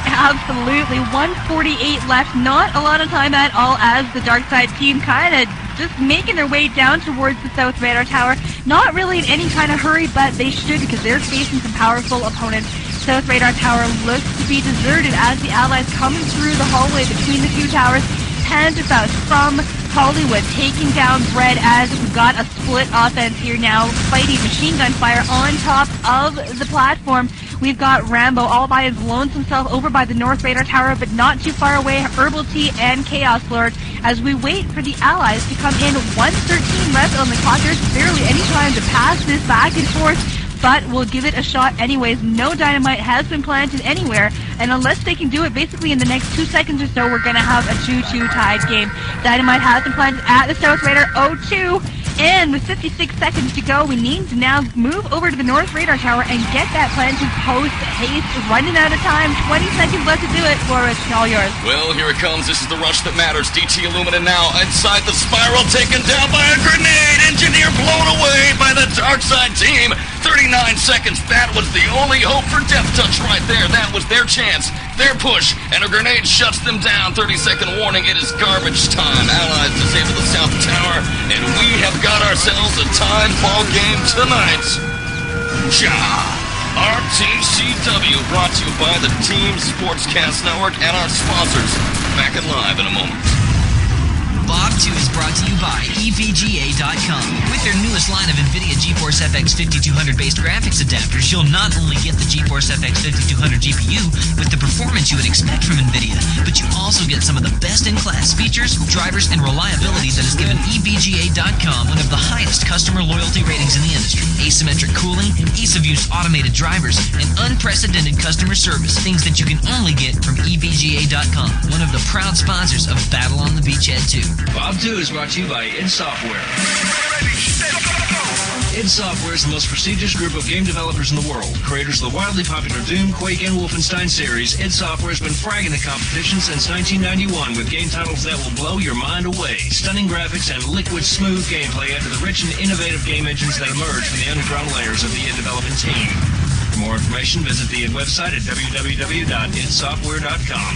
Absolutely. 1:48 left. Not a lot of time at all as the DarkSide team kind of just making their way down towards the South Radar Tower. Not really in any kind of hurry, but they should because they're facing some powerful opponents. South Radar Tower looks to be deserted as the Allies coming through the hallway between the two towers. Panzerfaust from Hollywood taking down Bread as we've got a split offense here now, fighting machine gun fire on top of the platform. We've got Rambo all by his lonesome self over by the North Radar Tower, but not too far away, herbal-tea and chaoslord as we wait for the Allies to come in. 1:13 left on the clock. There's barely any time to pass this back and forth, but we'll give it a shot anyways. No dynamite has been planted anywhere, and unless they can do it basically in the next 2 seconds or so, we're going to have a 2-2 tied game. Dynamite has been planted at the South Radar 0-2, and with 56 seconds to go, we need to now move over to the North Radar Tower and get that planted post-haste. Running out of time, 20 seconds left to do it. Warwitch, all yours. Well, here it comes. This is the rush that matters. DT Illumina now inside the spiral, taken down by a grenade. Engineer blown away by the DarkSide team. 39 seconds. That was the only hope for DeathTouch right there. That was their chance, their push, and a grenade shuts them down. 30-second warning. It is garbage time. Allies disable the South Tower, and we have got ourselves a tied ball game tonight. RTCW brought to you by the Team Sportscast Network and our sponsors. Back and live in a moment. BoB 2 is brought to you by EVGA.com. With their newest line of NVIDIA GeForce FX 5200-based graphics adapters, you'll not only get the GeForce FX 5200 GPU with the performance you would expect from NVIDIA, but you also get some of the best-in-class features, drivers, and reliability that has given EVGA.com one of the highest customer loyalty ratings in the industry. Asymmetric cooling, ease-of-use automated drivers, and unprecedented customer service, things that you can only get from EVGA.com, one of the proud sponsors of Battle on the Beachhead 2. BoB 2 is brought to you by id Software. id Software is the most prestigious group of game developers in the world. Creators of the wildly popular Doom, Quake, and Wolfenstein series, id Software has been fragging the competition since 1991 with game titles that will blow your mind away. Stunning graphics and liquid smooth gameplay add to the rich and innovative game engines that emerge from the underground layers of the id development team. For more information, visit the id website at www.idsoftware.com.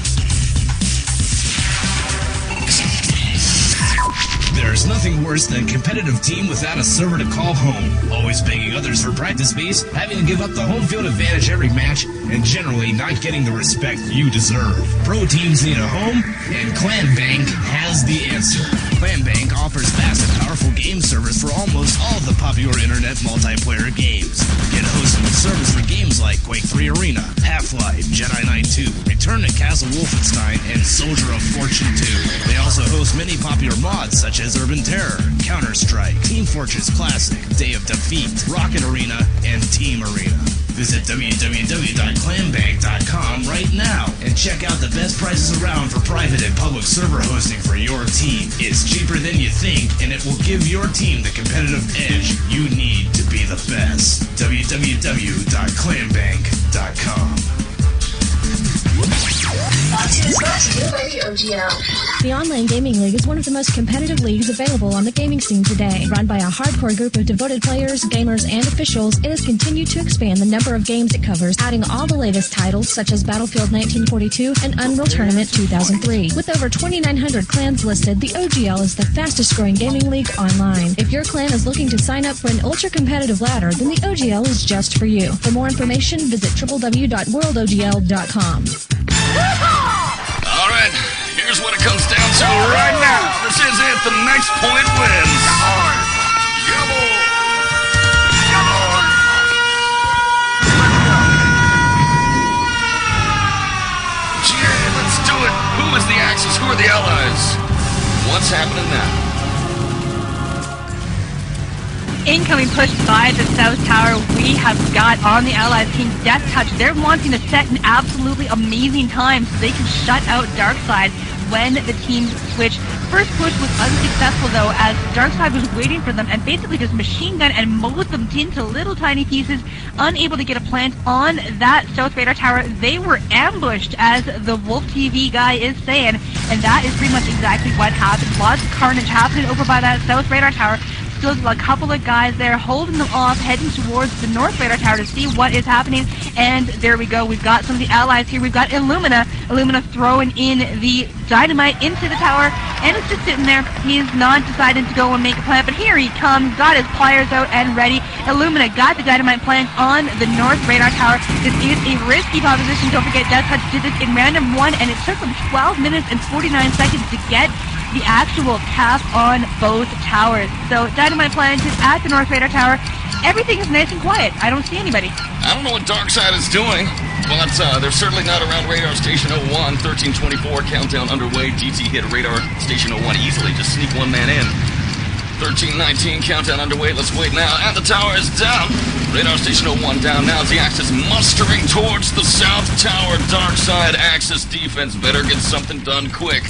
There's nothing worse than a competitive team without a server to call home. Always begging others for practice space, having to give up the home field advantage every match, and generally not getting the respect you deserve. Pro teams need a home, and ClanBank has the answer. ClanBank offers fast and powerful game servers for almost all of the popular internet multiplayer games. Get hosting service for games like Quake 3 Arena, Half-Life, Jedi Knight 2, Return to Castle Wolfenstein, and Soldier of Fortune 2. They also host many popular mods such as Urban Terror, Counter-Strike, Team Fortress Classic, Day of Defeat, Rocket Arena, and Team Arena. Visit www.clanbank.com right now and check out the best prices around for private and public server hosting for your team. It's cheaper than you think, and it will give your team the competitive edge you need to be the best. www.clanbank.com. The Online Gaming League is one of the most competitive leagues available on the gaming scene today. Run by a hardcore group of devoted players, gamers, and officials, it has continued to expand the number of games it covers, adding all the latest titles such as Battlefield 1942 and Unreal Tournament 2003. With over 2,900 clans listed, the OGL is the fastest-growing gaming league online. If your clan is looking to sign up for an ultra-competitive ladder, then the OGL is just for you. For more information, visit www.worldogl.com. All right, here's what it comes down to right now. This is it. The next point wins. Yeah, let's do it. Who is the Axis? Who are the Allies? What's happening now? Incoming push by the South Tower. We have got on the Allies team DeathTouch. They're wanting to set an absolutely amazing time so they can shut out DarkSide. when the teams switched. First push was unsuccessful, though, as DarkSide was waiting for them and basically just machine gun and mowed them into little tiny pieces, unable to get a plant on that South Radar Tower. They were ambushed, as the Wolf TV guy is saying, and that is pretty much exactly what happened. Lots of carnage happening over by that South Radar Tower. Still a couple of guys there holding them off, heading towards the North Radar Tower to see what is happening. And there we go. We've got some of the allies here. We've got Illumina. Illumina throwing in the dynamite into the tower, and it's just sitting there. He's not deciding to go and make a plant, but here he comes, got his pliers out and ready. Illumina got the dynamite plant on the North Radar Tower. This is a risky proposition. Don't forget, DeathTouch did this in random 1, and it took them 12 minutes and 49 seconds to get the actual cap on both towers. So dynamite planted at the North Radar Tower. Everything is nice and quiet. I don't see anybody. I don't know what DarkSide is doing, but they're certainly not around Radar Station 01. 13:24 countdown underway. DT hit Radar Station 01 easily. Just sneak one man in. 13:19 countdown underway. Let's wait now. And the tower is down. Radar Station 01 down now as the Axis mustering towards the South Tower. DarkSide Axis defense better get something done quick.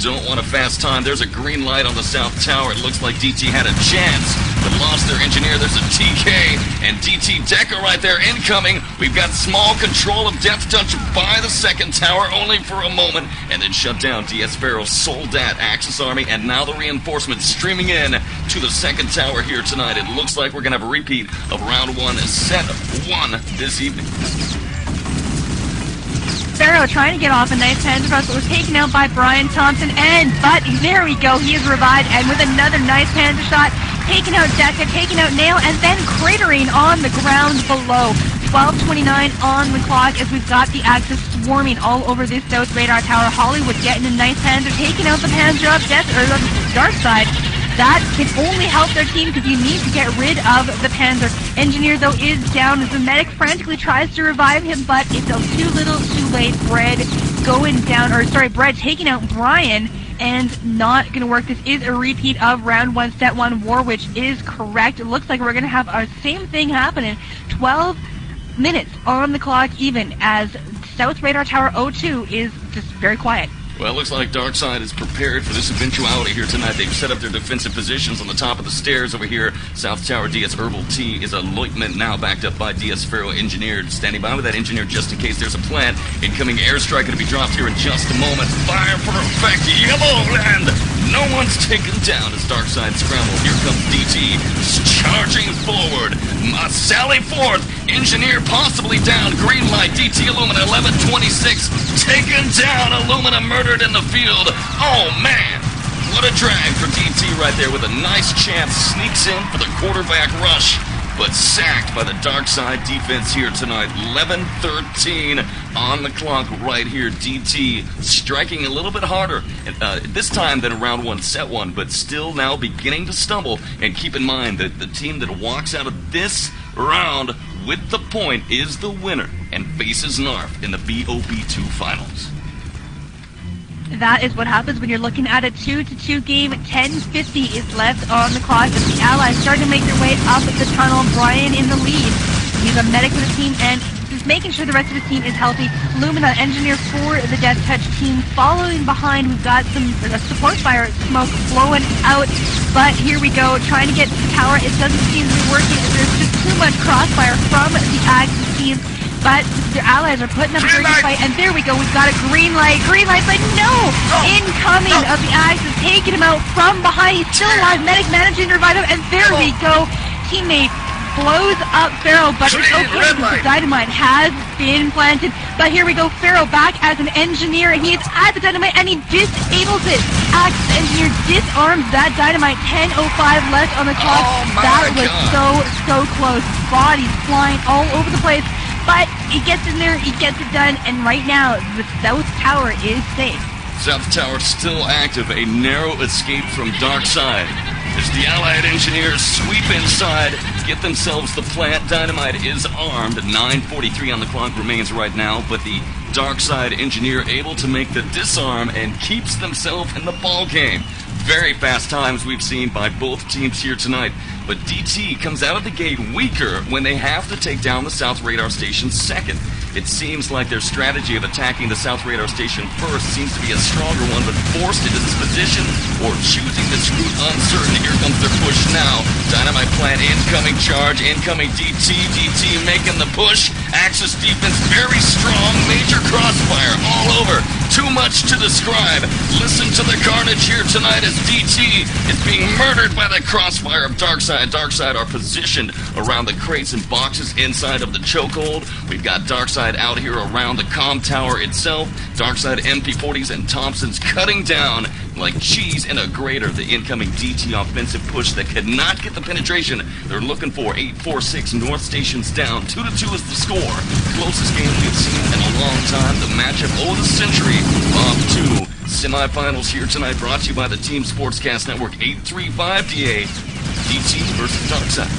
Don't want a fast time. There's a green light on the South Tower. It looks like DT had a chance, but lost their engineer. There's a TK and DT Decka right there incoming. We've got small control of DeathTouch by the second tower, only for a moment, and then shut down. DS Pharaoh sold that Axis army, and now the reinforcements streaming in to the second tower here tonight. It looks like we're going to have a repeat of round 1, set 1 this evening. Pharaoh trying to get off a nice hand thrust, but was taken out by Brian Thompson, but there we go, he is revived, and with another nice Panzer shot, taking out Decka, taking out Nail, and then cratering on the ground below. 12:29 on the clock as we've got the Axis swarming all over this South Radar Tower. Hollywood getting a nice Panzer, taking out the Panzer of DarkSide. That can only help their team because you need to get rid of the Panzer. Engineer, though, is down as the medic frantically tries to revive him, but it's too little too late. Bread taking out Brian, and not going to work. This is a repeat of round 1, set 1. Warwitch is correct. It looks like we're going to have our same thing happening. 12 minutes on the clock even, as South Radar Tower 02 is just very quiet. Well, it looks like DarkSide is prepared for this eventuality here tonight. They've set up their defensive positions on the top of the stairs over here. South Tower DS herbal-tea is a lieutenant now backed up by DS Pharaoh engineer, standing by with that engineer just in case there's a plant. Incoming airstrike going to be dropped here in just a moment. Fire for effect, yellow land. No one's taken down as DarkSide scrambles. Here comes DT charging forward. Sally forth. Engineer possibly down. Green light. DT Illumina 11:26 taken down. Illumina murdered in the field. Oh man, what a drag for DT right there with a nice chance. Sneaks in for the quarterback rush, but sacked by the DarkSide defense here tonight. 11:13 on the clock right here. DT striking a little bit harder this time than round 1, set 1, but still now beginning to stumble. And keep in mind that the team that walks out of this round with the point is the winner and faces Narf in the BoB2 finals. That is what happens when you're looking at a 2-2 game. 10:50 is left on the clock as the Allies starting to make their way up the tunnel. Brian in the lead. He's a medic for the team and just making sure the rest of the team is healthy. Illumina, engineer for the DeathTouch team, following behind. We've got some support fire smoke blowing out, but here we go, trying to get to the tower. It doesn't seem to be working. There's just too much crossfire from the Axis team. But the Allies are putting up a great fight, and there we go. We've got a green light, but no! Incoming of the Axis, taking him out from behind. He's still alive. Medic managing to revive him, and there we go. Teammate blows up Pharaoh, but it's okay because the dynamite has been planted. But here we go, Pharaoh back as an engineer, and he is at the dynamite, and he disables it. Axis engineer disarms that dynamite. 10:05 left on the clock. That was so close. Bodies flying all over the place. But he gets in there, he gets it done, and right now, the South Tower is safe. South Tower still active, a narrow escape from DarkSide. As the Allied engineers sweep inside, get themselves the plant. Dynamite is armed. 9:43 on the clock remains right now, but the DarkSide engineer able to make the disarm and keeps themselves in the ball game. Very fast times we've seen by both teams here tonight. But DT comes out of the gate weaker when they have to take down the South Radar Station second. It seems like their strategy of attacking the South Radar Station first seems to be a stronger one, but forced into this position or choosing this route uncertain. Here comes their push now. Dynamite plant, incoming charge, incoming DT. DT making the push. Axis defense very strong. Major crossfire all over. Too much to describe. Listen to the carnage here tonight as DT is being murdered by the crossfire of DarkSide. DarkSide are positioned around the crates and boxes inside of the chokehold. We've got DarkSide out here around the comm tower itself. DarkSide MP40s and Thompsons cutting down like cheese in a grater. The incoming DT offensive push that could not get the penetration they're looking for. 846 North Station's down. 2-2 is the score. Closest game we've seen in a long time. The matchup of the century. BoB 2 semifinals here tonight, brought to you by the Team Sportscast Network. 835 DeeAy. DT versus DarkSide.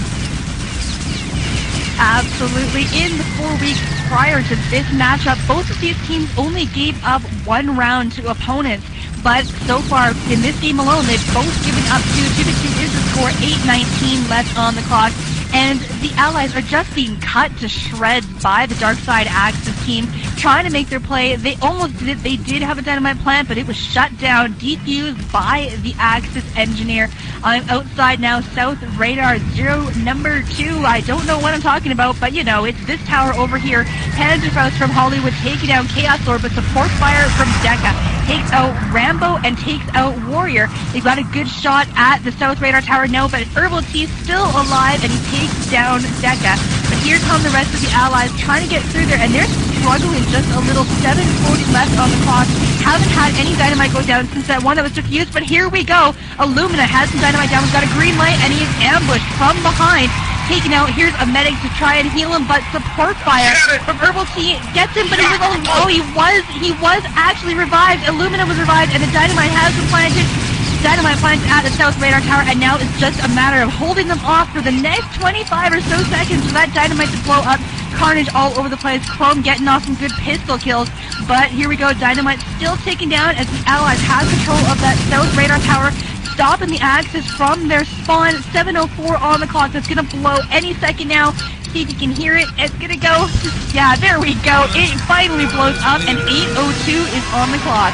Absolutely. In the 4 weeks prior to this matchup, both of these teams only gave up one round to opponents. But so far, in this game alone, they've both given up 2-2 is the score, 8:19 left on the clock. And the Allies are just being cut to shreds by the DarkSide Axis team, trying to make their play. They almost did it. They did have a dynamite plant, but it was shut down, defused by the Axis engineer. I'm outside now, South Radar 0, number 2. I don't know what I'm talking about, but you know, it's this tower over here. Panzerfaust from Hollywood taking down chaoslord, but support fire from Decka takes out Rambo and takes out Warrior. They've got a good shot at the South Radar tower now, but herbal-tea still alive, and he takes down Decka. But here come the rest of the Allies trying to get through there, and they're struggling just a little. 7:40 left on the clock. Haven't had any dynamite go down since that one that was diffused, but here we go. Illumina has some dynamite down. We've got a green light, and he is ambushed from behind. Taken out. Here's a medic to try and heal him, but support fire from herbal-tea gets him, but he was actually revived. Illumina was revived, and the dynamite has been planted. Dynamite planted at the South Radar tower, and now it's just a matter of holding them off for the next 25 or so seconds for that dynamite to blow up. Carnage all over the place. Chrome getting off some good pistol kills, but here we go. Dynamite still taken down as the Allies have control of that South Radar tower, stopping the Axis from their spawn. 7:04 on the clock. That's going to blow any second now. See if you can hear it. It's going to go. Yeah, there we go. It finally blows up, and 8:02 is on the clock.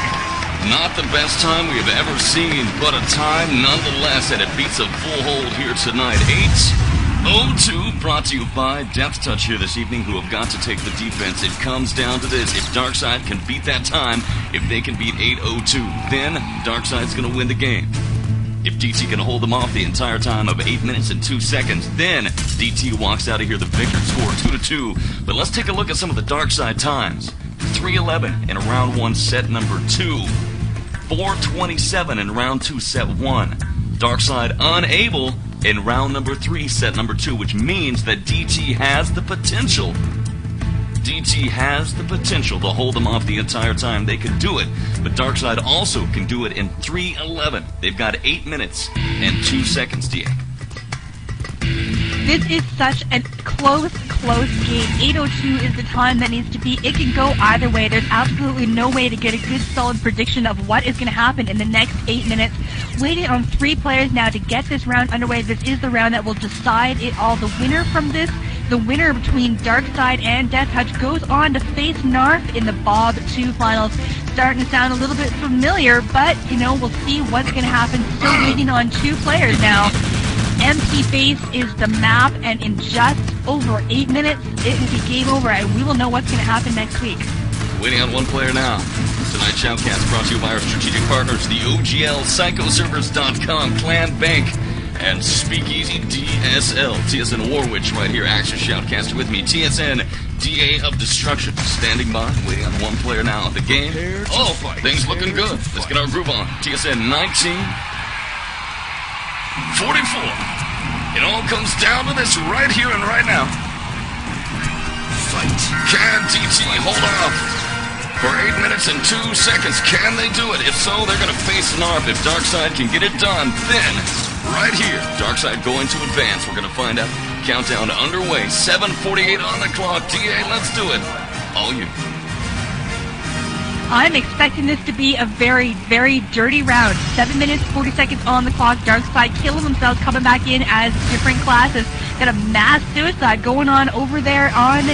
Not the best time we have ever seen, but a time nonetheless, and it beats a full hold here tonight. 8:02, brought to you by DeathTouch here this evening, who have got to take the defense. It comes down to this. If DarkSide can beat that time, if they can beat 8:02, then DarkSide's going to win the game. If DT can hold them off the entire time of 8 minutes and 2 seconds, then DT walks out of here the victor, score 2-2. But let's take a look at some of the DarkSide times. 3:11 in round 1, set number 2. 4:27 in round 2, set 1. DarkSide unable in round number 3, set number 2, which means that DT has the potential. DT has the potential to hold them off the entire time. They can do it, but DarkSide also can do it in 3:11. They've got 8 minutes and 2 seconds, DeeAy. This is such a close game. 8:02 is the time that needs to be. It can go either way. There's absolutely no way to get a good solid prediction of what is going to happen in the next 8 minutes. Waiting on 3 players now to get this round underway. This is the round that will decide it all. The winner from this, the winner between DarkSide and DeathTouch, goes on to face Narf in the BoB 2 finals. Starting to sound a little bit familiar, but, you know, we'll see what's going to happen. Still waiting on 2 players now. Empty base is the map, and in just over 8 minutes, it will be game over, and we will know what's going to happen next week. Waiting on 1 player now. Tonight's Shoutcast brought to you by our strategic partners, the OGL, PsychoServers.com, Clan Bank, and Speakeasy DSL. TSN Warwitch right here, Action Shoutcast with me. TSN DeeAy of Destruction, standing by, waiting on 1 player now. The game, things looking good. Let's get our groove on. TSN 1944. It all comes down to this right here and right now. Fight. Can DT hold off for 8 minutes and 2 seconds? Can they do it? If so, they're going to face Narf. If DarkSide can get it done, then right here, DarkSide going to advance. We're going to find out. Countdown underway. 7:48 on the clock. DeeAy, let's do it. All you. I'm expecting this to be a very, very dirty round. 7 minutes, 40 seconds on the clock. DarkSide killing themselves, coming back in as different classes. Got a mass suicide going on over there on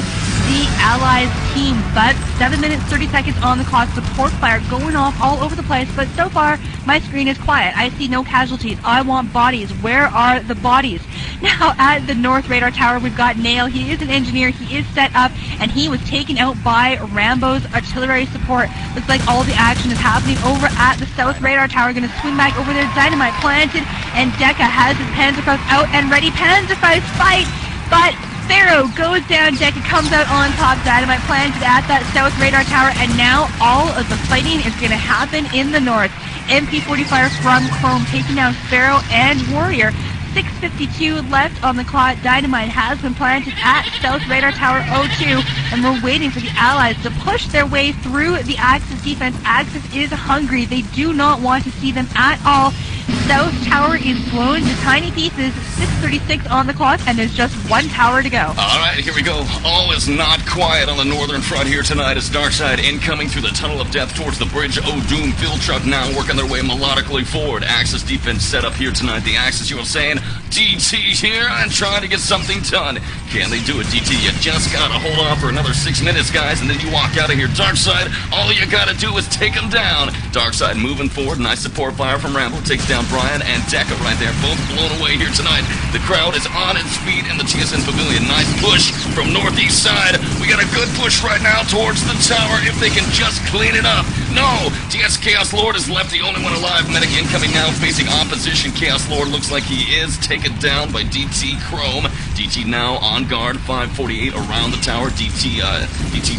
the Allies team. But 7 minutes, 30 seconds on the clock. Support fire going off all over the place. But so far, my screen is quiet. I see no casualties. I want bodies. Where are the bodies? Now, at the North Radar Tower, we've got Nail. He is an engineer. He is set up, and he was taken out by Rambo's artillery support. Looks like all the action is happening over at the South Radar Tower. Going to swing back over there. Dynamite planted, and Decka has his Panzerfaust out and ready. Panzerfaust fight, but Pharoah goes down. Decka comes out on top. Dynamite planted at that South Radar Tower, and now all of the fighting is going to happen in the north. MP45 from Chrome taking down Pharoah and Warrior. 6:52 left on the clock. Dynamite has been planted at South Radar Tower 02, and we're waiting for the Allies to push their way through the Axis defense. Axis is hungry. They do not want to see them at all. South Tower is blown to tiny pieces. 6:36 on the clock, and there's just one tower to go. All right, here we go. All is not quiet on the northern front here tonight as DarkSide incoming through the Tunnel of Death towards the Bridge Doom. Field truck now working their way melodically forward. Axis defense set up here tonight. The Axis, you were saying, DT here and trying to get something done. Can they do it, DT? You just got to hold on for another 6 minutes, guys, and then you walk out of here. DarkSide, all you got to do is take them down. DarkSide moving forward. Nice support fire from Rambo. Takes down Brian and Decka right there. Both blown away here tonight. The crowd is on its feet in the TSN Pavilion. Nice push from northeast side. We got a good push right now towards the tower if they can just clean it up. No! DS chaoslord is left the only one alive. Medic incoming now facing opposition. chaoslord looks like he is taken down by DT Chrome. DT now on guard. 548 around the tower. DT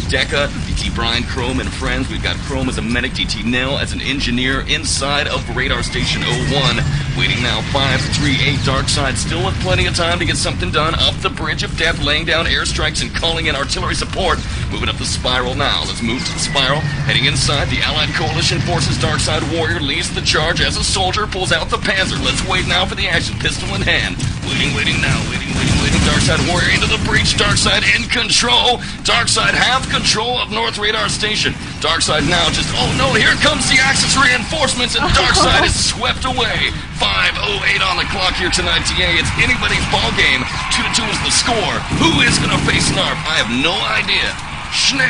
Decka, DT Brian, Chrome, and friends. We've got Chrome as a medic. DT Nail as an engineer inside of Radar Station 01. Waiting now 538. DarkSide still with plenty of time to get something done up the Bridge of Death, laying down airstrikes and calling in artillery support. Moving up the spiral now. Let's move to the spiral. Heading inside, the Allied Coalition forces. DarkSide Warrior leads the charge as a soldier pulls out the Panzer. Let's wait now for the action. Pistol in hand. Waiting now. Waiting. DarkSide Warrior into the breach. DarkSide in control. DarkSide have control of North Radar Station. DarkSide now just, oh no, here comes the Axis reinforcements, and DarkSide is swept away. 5:08 on the clock here tonight, TA. It's anybody's ball game. 2-2 is the score. Who is going to face Narf? I have no idea. Schnell.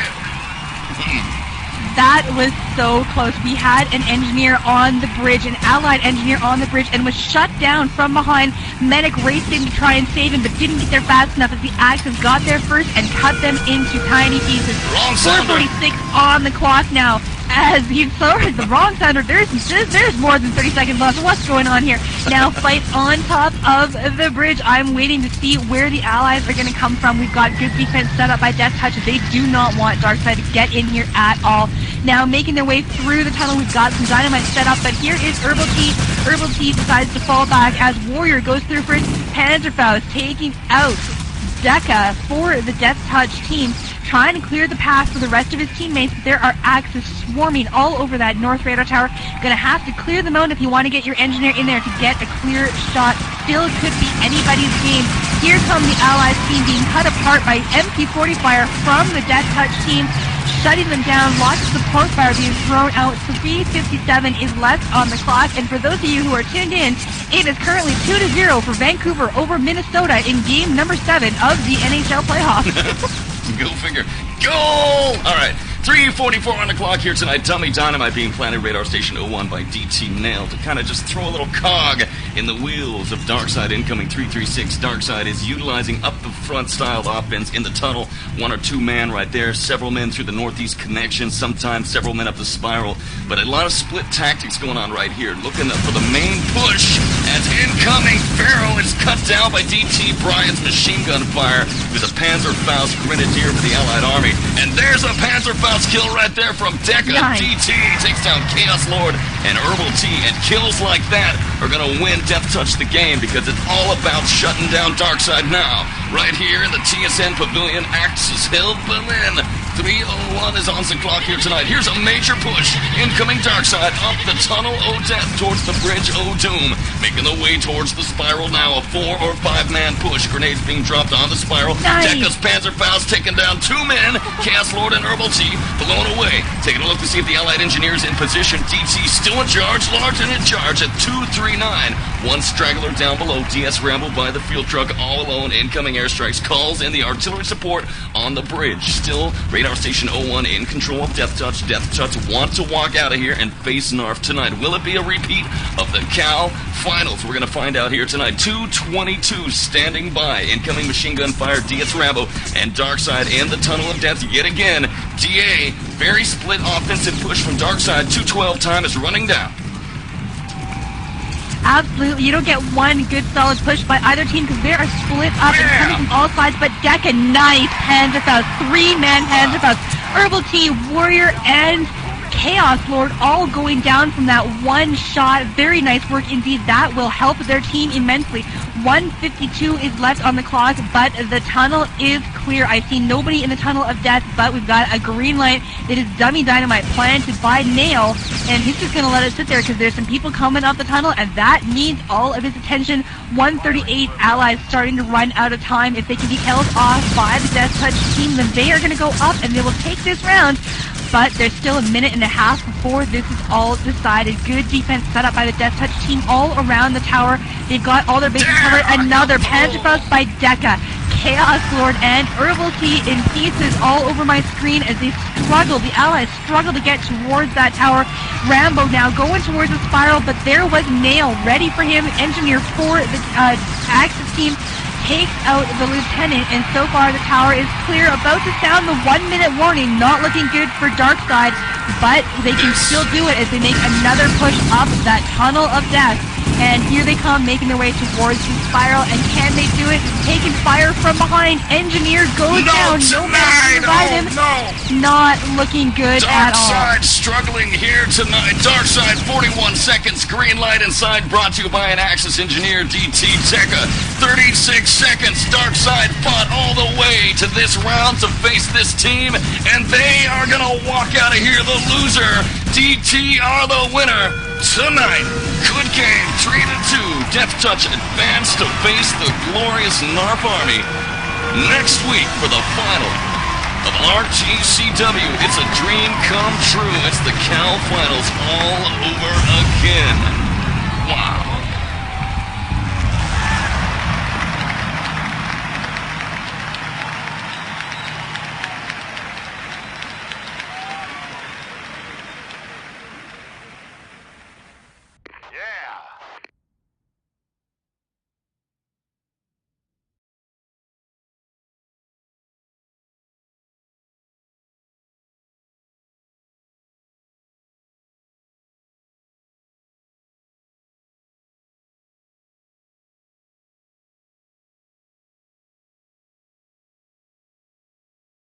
That was so close. We had an engineer on the bridge, an Allied engineer on the bridge, and was shut down from behind. Medic raced in to try and save him, but didn't get there fast enough as the Axis got there first and cut them into tiny pieces. 4:46 on the clock now. As you saw the wrong sounder, there's more than 30 seconds left. What's going on here? Now fight on top of the bridge. I'm waiting to see where the Allies are going to come from. We've got good defense set up by DeathTouch. They do not want DarkSide to get in here at all. Now making their way through the tunnel, we've got some dynamite set up, but here is herbal-tea. herbal-tea decides to fall back as Warrior goes through first. Panzerfaust taking out Decka for the DeathTouch team, trying to clear the path for the rest of his teammates. There are Axis swarming all over that North Radar Tower. Gonna have to clear them out if you want to get your engineer in there to get a clear shot. Still could be anybody's game. Here come the Allies team being cut apart by MP40 fire from the DeathTouch team, shutting them down. Lots of support fire being thrown out. 3:57 is left on the clock, and for those of you who are tuned in, it is currently 2-0 for Vancouver over Minnesota in game number 7 of the NHL playoffs. Go figure. Goal! All right. 3:44 on the clock here tonight. Dummy Dynamite being planted Radar Station 01 by DT Nail to kind of just throw a little cog in the wheels of DarkSide incoming 336. DarkSide is utilizing up the front style offense in the tunnel. 1 or 2 man right there. Several men through the northeast connection. Sometimes several men up the spiral. But a lot of split tactics going on right here. Looking for the main push as incoming Pharoah is cut down by DT Bryant's machine gun fire with a Panzerfaust Grenadier for the Allied Army. And there's a Panzerfaust kill right there from Decka. Nice. DT takes down chaoslord and herbal-tea, and kills like that are going to win DeathTouch the game because it's all about shutting down DarkSide now. Right here in the TSN Pavilion, Axis Hill, Berlin. 3:01 is on the clock here tonight. Here's a major push. Incoming DarkSide up the tunnel Death towards the bridge Doom. Making the way towards the spiral now. A 4 or 5 man push. Grenades being dropped on the spiral. Nice. Decka's Panzerfaust taking down 2 men. chaoslord and herbal-tea blown away. Taking a look to see if the Allied engineer's in position. DT still in charge. Large and in charge at 239. 1 straggler down below. DS Rambo by the field truck all alone. Incoming airstrikes, calls, and the artillery support on the bridge. Still, Radar Station 01 in control of DeathTouch. DeathTouch want to walk out of here and face Narf tonight. Will it be a repeat of the Cal Finals? We're going to find out here tonight. 222 standing by. Incoming machine gun fire, DeathTouch, Rambo, and DarkSide in the Tunnel of Death yet again. DeeAy, very split offensive push from DarkSide. 212 time is running down. Absolutely. You don't get one good solid push by either team because they are split up and coming from all sides. But Decka, nice Panzer Faust, 3-man Panzer Faust, herbal-tea, warrior, and chaoslord all going down from that one shot. Very nice work indeed. That will help their team immensely. 1:52 is left on the clock, but the tunnel is clear. I see nobody in the Tunnel of Death, but we've got a green light. It is dummy dynamite planted by Nail, and he's just going to let it sit there because there's some people coming up the tunnel, and that needs all of his attention. 138 allies starting to run out of time. If they can be held off by the DeathTouch team, then they are going to go up, and they will take this round. But there's still a minute and a half before this is all decided. Good defense set up by the DeathTouch team all around the tower. They've got all their bases covered. Another Panzer Faust by Decka. chaoslord and herbal-tea in pieces all over my screen as they struggle. The allies struggle to get towards that tower. Rambo now going towards the spiral, but there was Nail ready for him. Engineer for the Axis team takes out the lieutenant, and so far the tower is clear. About to sound the 1-minute warning. Not looking good for DarkSide, but they can still do it as they make another push up that Tunnel of Death. And here they come, making their way towards the spiral. And can they do it? Taking fire from behind. Engineer goes down. No man can revive him. Not looking good at all. DarkSide struggling here tonight. DarkSide 41 seconds. Green light inside. Brought to you by an Axis engineer, DT Decka. 36 seconds. DarkSide fought all the way to this round to face this team, and they are going to walk out of here the loser. DT are the winner tonight. Good game. 3-2. DeathTouch advanced to face the glorious Narf Army. Next week for the final of RTCW. It's a dream come true. It's the Cal Finals all